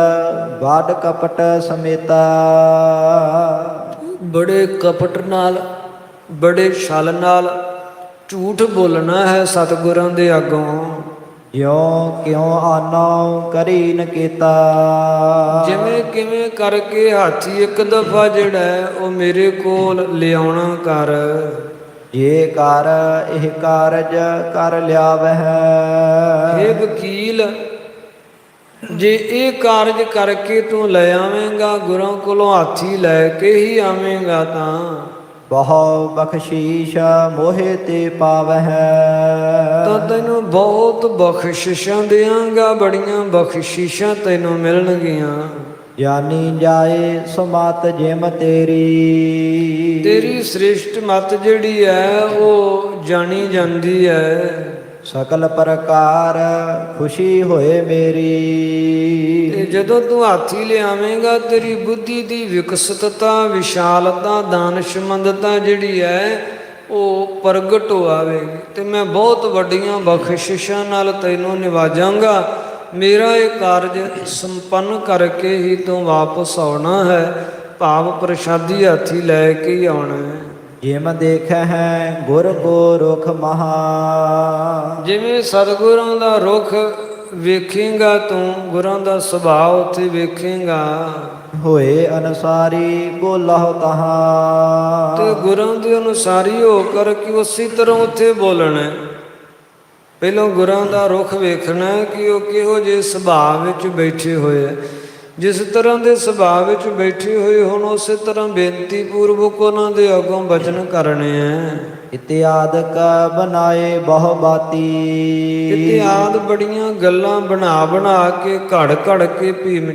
ਬਾਡ ਕਪਟ ਸਮੇਤਾ। ਬੜੇ ਕਪਟ ਨਾਲ, ਬੜੇ ਛਲ ਨਾਲ ਝੂਠ ਬੋਲਣਾ ਹੈ ਸਤਿਗੁਰਾਂ ਦੇ ਅੱਗੋਂ। ਜਿਉ ਕਿਉ ਆਨੋ ਕਰੀ ਨ ਕੀਤਾ। ਜਿਵੇਂ ਕਿਵੇਂ ਕਰਕੇ ਹਾਥੀ ਇੱਕ ਦਫਾ ਜਿਹੜਾ ਹੈ ਉਹ ਮੇਰੇ ਕੋਲ ਲਿਆਉਣਾ ਕਰ। ਜੇ ਕਰ ਇਹ ਕਾਰਜ ਕਰ ਲਿਆਵਹਿ। ਇਹ ਵਕੀਲ, ਜੇ ਇਹ ਕਾਰਜ ਕਰਕੇ ਤੂੰ ਲੈ ਆਵੇਂਗਾ, ਗੁਰਾਂ ਕੋਲੋਂ ਹਾਥੀ ਲੈ ਕੇ ਹੀ ਆਵੇਂਗਾ, ਤਾਂ ਬਹੁ ਬਖਸ਼ੀਸ਼ ਮੋਹਿ ਤੇ ਪਾਵਹਿ। ਤਾਂ ਤੈਨੂੰ ਬਹੁਤ ਬਖਸ਼ਿਸ਼ਾਂ ਦਿਆਂਗਾ, ਬੜੀਆਂ ਬਖਸ਼ਿਸ਼ਾਂ ਤੈਨੂੰ ਮਿਲਣਗੀਆਂ। ਜਾਨੀ ਜਾਏ ਸੁਮਤ ਜਿਮ ਤੇਰੀ। ਤੇਰੀ ਸ੍ਰਿਸ਼ਟ ਮਤ ਜਿਹੜੀ ਹੈ ਉਹ ਜਾਣੀ ਜਾਂਦੀ ਹੈ। ਸਕਲ ਪ੍ਰਕਾਰ ਖੁਸ਼ੀ ਹੋਏ ਮੇਰੀ। ਤੇ ਜਦੋਂ ਤੂੰ ਹਾਥੀ ਲਿਆਵੇਂਗਾ, ਤੇਰੀ ਬੁੱਧੀ ਦੀ ਵਿਕਸਤਤਾ, ਵਿਸ਼ਾਲਤਾ, ਦਾਨਸ਼ਮੰਦਤਾ ਜਿਹੜੀ ਹੈ ਉਹ ਪ੍ਰਗਟ ਹੋ ਆਵੇਗੀ ਤੇ ਮੈਂ ਬਹੁਤ ਵੱਡੀਆਂ ਬਖਸ਼ਿਸ਼ਾਂ ਨਾਲ ਤੈਨੂੰ ਨਿਵਾਜਾਂਗਾ। ਮੇਰਾ ਇਹ ਕਾਰਜ ਸੰਪੰਨ ਕਰਕੇ ਹੀ ਤੂੰ ਵਾਪਸ ਆਉਣਾ ਹੈ, ਭਾਵ ਪ੍ਰਸ਼ਾਦੀ ਹਾਥੀ ਲੈ ਕੇ ਹੀ ਆਉਣਾ ਹੈ। ਜਿਮ ਦੇਖੈ ਹੈ ਗੁਰ ਕੋ ਰੁਖ ਮਹਾ। ਜਿਵੇਂ ਸਤਿਗੁਰਾਂ ਦਾ ਰੁਖ ਵੇਖੇਂਗਾ ਤੂੰ, ਗੁਰਾਂ ਦਾ ਸੁਭਾਅ ਉੱਥੇ ਵੇਖੇਂਗਾ। ਹੋਏ ਅਨਸਾਰੀ ਬੋਲਹੁ ਤਹਾਂ। ਤੇ ਗੁਰਾਂ ਦੇ ਅਨੁਸਾਰੀ ਹੋ ਕਰ ਕਿ ਉਸੇ ਤਰ੍ਹਾਂ ਉੱਥੇ ਬੋਲਣਾ। ਪਹਿਲਾਂ ਗੁਰਾਂ ਦਾ ਰੁਖ ਵੇਖਣਾ ਕਿ ਉਹ ਕਿਹੋ ਜਿਹੇ ਸੁਭਾਅ ਵਿੱਚ ਬੈਠੇ ਹੋਏ ਆ। ਜਿਸ ਤਰ੍ਹਾਂ ਦੇ ਸੁਭਾਅ ਵਿੱਚ ਬੈਠੇ ਹੋਏ ਹੁਣ, ਉਸੇ ਤਰ੍ਹਾਂ ਬੇਨਤੀ ਪੂਰਵਕ ਉਹਨਾਂ ਦੇ ਅੱਗੋਂ ਬਚਨ ਕਰਨੇ ਆ। ਇਤਿਆਦਿਕ ਬਨਾਏ ਬਹੁ ਬਾਤੀ। ਇਤਿਆਦ ਬੜੀਆਂ ਗੱਲਾਂ ਬਣਾ ਬਣਾ ਕੇ ਘੜ ਘੜ ਕੇ ਭੀਮ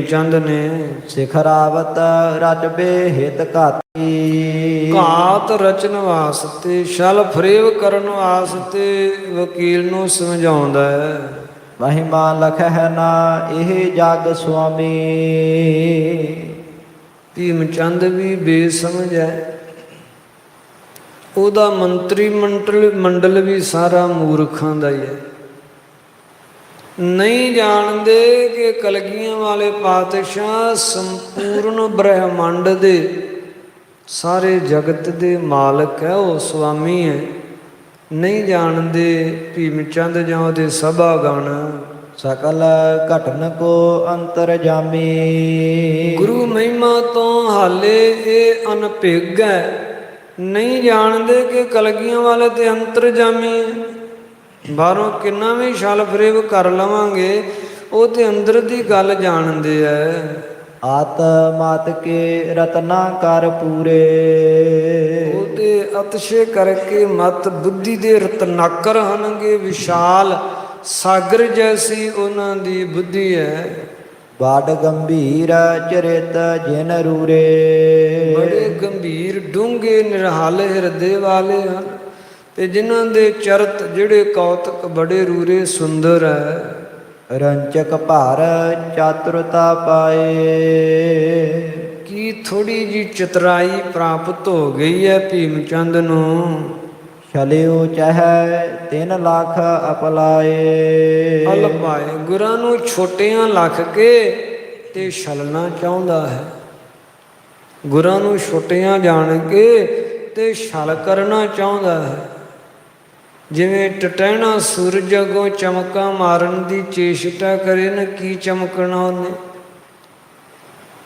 ਚੰਦ ਨੇ ਸਿਖਰਾਵਤ ਰਚਬੇ ਹਿਤ ਘਾਤੀ। ਘਾਤ ਰਚਨ ਵਾਸਤੇ, ਛਲ ਫਰੇਬ ਕਰਨ ਵਾਸਤੇ ਵਕੀਲ ਨੂੰ ਸਮਝਾਉਂਦਾ ਹੈ। ਮਹਿਮਾ ਲਖਹਿ ਨਾ ਇਹ ਜਗ ਸੁਆਮੀ। ਭੀਮ ਚੰਦ ਵੀ ਬੇਸਮਝ ਹੈ। ਉਹਦਾ ਮੰਤਰੀ ਮੰਡਲ ਵੀ ਸਾਰਾ ਮੂਰਖਾਂ ਦਾ ਹੀ ਹੈ। ਨਹੀਂ ਜਾਣਦੇ ਕਿ ਕਲਗੀਆਂ ਵਾਲੇ ਪਾਤਸ਼ਾਹ ਸੰਪੂਰਨ ਬ੍ਰਹਿਮੰਡ ਦੇ, ਸਾਰੇ ਜਗਤ ਦੇ ਮਾਲਕ ਹੈ, ਉਹ ਸੁਆਮੀ ਹੈ। ਨਹੀਂ ਜਾਣਦੇ ਭੀਮ ਚੰਦ ਜਾਂ ਉਹਦੇ ਸਭਾਗਣ। ਸਕਲ ਘਟਨ ਕੋ ਅੰਤਰ ਜਾਮੀ। ਗੁਰੂ ਮਹਿਮਾ ਤੋਂ ਹਾਲੇ ਇਹ ਅਨਭਿੱਗ ਹੈ। ਨਹੀਂ ਜਾਣਦੇ ਕਿ ਕਲਗੀਆਂ ਵਾਲੇ ਤੇ ਅੰਤਰਜਾਮੀ ਹੈ। ਬਾਹਰੋਂ ਕਿੰਨਾ ਵੀ ਛਲ ਫਰੇਬ ਕਰ ਲਵਾਂਗੇ, ਉਹ ਤੇ ਅੰਦਰ ਦੀ ਗੱਲ ਜਾਣਦੇ ਹੈ। ਆਤਮਾਤ ਕੇ ਰਤਨਾ ਕਰ ਪੂਰੇ। ਉਹ ਤੇ ਅਤਿਸ਼ੇ ਕਰਕੇ ਮਤ ਬੁੱਧੀ ਦੇ ਰਤਨਾਕਰ ਹਨਗੇ। ਵਿਸ਼ਾਲ ਸਾਗਰ ਜੈਸੀ ਉਹਨਾਂ ਦੀ ਬੁੱਧੀ ਹੈ। ਬਾਡ ਗੰਭੀਰ ਚਰਿਤ ਜਿਨ ਰੂਰੇ। ਬੜੇ ਗੰਭੀਰ ਡੂੰਘੇ ਨਿਰਹਾਲੇ ਹਿਰਦੇ ਵਾਲੇ ਹਨ। ਤੇ ਜਿਨ੍ਹਾਂ ਦੇ ਚਰਤ ਜਿਹੜੇ ਕੌਤਕ ਬੜੇ ਰੂਰੇ ਸੁੰਦਰ ਹੈ। ਰੰਚਕ ਭਾਰ ਚਾਤੁਰਤਾ ਪਾਏ। ਕੀ ਥੋੜੀ ਜੀ ਚਤੁਰਾਈ ਪ੍ਰਾਪਤ ਹੋ ਗਈ ਹੈ ਭੀਮ ਚੰਦ ਨੂੰ। ਛਲਿਓ ਚਹਿ 3 ਲੱਖ ਅਪਲਾਏ। ਫਲ ਪਾਏ, ਗੁਰਾਂ ਨੂੰ ਛੋਟਿਆਂ ਲੱਖ ਕੇ ਤੇ ਛਲਣਾ ਚਾਹੁੰਦਾ ਹੈ। ਗੁਰਾਂ ਨੂੰ ਛੋਟਿਆਂ ਜਾਣ ਕੇ ਤੇ ਛਲ ਕਰਨਾ ਚਾਹੁੰਦਾ ਹੈ। ਜਿਵੇਂ ਟਟਹਿਣਾ ਸੂਰਜ ਅੱਗੋਂ ਚਮਕਾਂ ਮਾਰਨ ਦੀ ਚੇਸ਼ਟਾ ਕਰੇ ਨਾ, ਕੀ ਚਮਕਣਾ ਉਹਨੇ।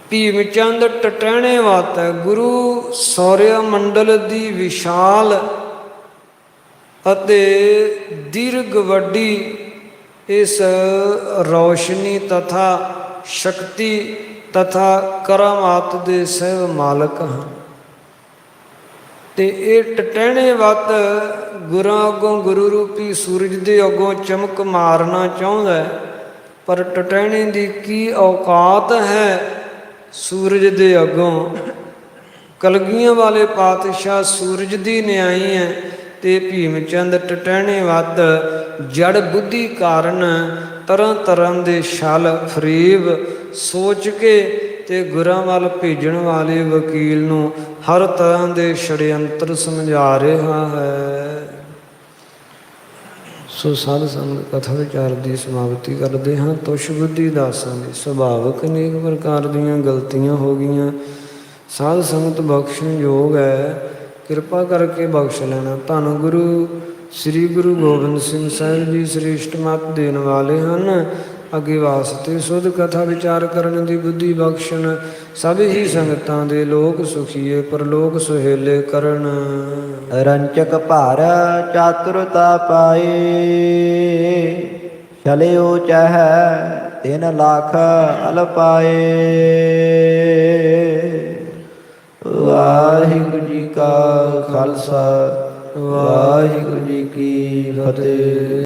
ਭੀਮ ਚੰਦ ਟਟਹਿਣੇ ਵਾਤ ਹੈ। ਗੁਰੂ ਸੌਰਿਆ ਮੰਡਲ ਦੀ ਵਿਸ਼ਾਲ ਅਤੇ ਦੀਰਘ ਵੱਡੀ ਇਸ ਰੌਸ਼ਨੀ ਤਥਾ ਸ਼ਕਤੀ ਤਥਾ ਕਰਾਮਾਤ ਦੇ ਸਹਿਬ ਮਾਲਕ ਹਨ। ਤੇ ਇਹ ਟਟਹਿਣੇ ਵੱਤ ਗੁਰਾਂ ਅੱਗੋਂ, ਗੁਰੂ ਰੂਪੀ ਸੂਰਜ ਦੇ ਅੱਗੋਂ ਚਮਕ ਮਾਰਨਾ ਚਾਹੁੰਦਾ ਹੈ। ਪਰ ਟਟਹਿਣੇ ਦੀ ਕੀ ਔਕਾਤ ਹੈ ਸੂਰਜ ਦੇ ਅੱਗੋਂ। ਕਲਗੀਆਂ ਵਾਲੇ ਪਾਤਸ਼ਾਹ ਸੂਰਜ ਦੀ ਨਿਆਈ ਹੈ ਤੇ ਭੀਮ ਚੰਦ ਟਟਹਿਣੇ ਵੱਤ ਜੜ ਬੁੱਧੀ ਕਾਰਨ ਤਰ੍ਹਾਂ ਤਰ੍ਹਾਂ ਦੇ ਛਲ ਫਰੇਬ ਸੋਚ ਕੇ ਤੇ ਗੁਰਾਂ ਵੱਲ ਭੇਜਣ ਵਾਲੇ ਵਕੀਲ ਨੂੰ ਹਰ ਤਰ੍ਹਾਂ ਦੇ ਛੜਯੰਤਰ ਸਮਝਾ ਰਿਹਾ ਹੈ। ਸੋ ਸਾਧ ਸੰਗਤ ਕਥਾ ਵਿਚਾਰ ਦੀ ਸਮਾਪਤੀ ਕਰਦੇ ਹਾਂ। ਤੁਸ਼ ਬੁੱਧੀ ਦਾਸਾਂ ਦੀ ਸੁਭਾਵਕ ਅਨੇਕ ਪ੍ਰਕਾਰ ਦੀਆਂ ਗਲਤੀਆਂ ਹੋ ਗਈਆਂ। ਸਾਧ ਸੰਗਤ ਬਖਸ਼ਣ ਯੋਗ ਹੈ, ਕਿਰਪਾ ਕਰਕੇ ਬਖਸ਼ ਲੈਣਾ। ਧੰਨ ਗੁਰੂ ਸ੍ਰੀ ਗੁਰੂ ਗੋਬਿੰਦ ਸਿੰਘ ਸਾਹਿਬ ਜੀ ਸ੍ਰੇਸ਼ਟ ਮੱਤ ਦੇਣ ਵਾਲੇ ਹਨ। ਅੱਗੇ ਵਾਸਤੇ ਸੁਧ ਕਥਾ ਵਿਚਾਰ ਕਰਨ ਦੀ ਬੁੱਧੀ ਬਖਸ਼ਣ। ਸਭ ਹੀ ਸੰਗਤਾਂ ਦੇ ਲੋਕ ਸੁਖੀਏ ਪਰਲੋਕ ਸੁਹੇਲੇ ਕਰਨ। ਰੰਚਕ ਭਾਰ ਚਾਤੁਰਤਾ ਪਾਏ। ਛਲਿਓ ਚਹਿ 3 ਲੱਖ ਅਲਪਾਏ। ਵਾਹਿਗੁਰੂ ਜੀ ਕਾ ਖਾਲਸਾ, ਵਾਹਿਗੁਰੂ ਜੀ ਕੀ ਫਤਿਹ।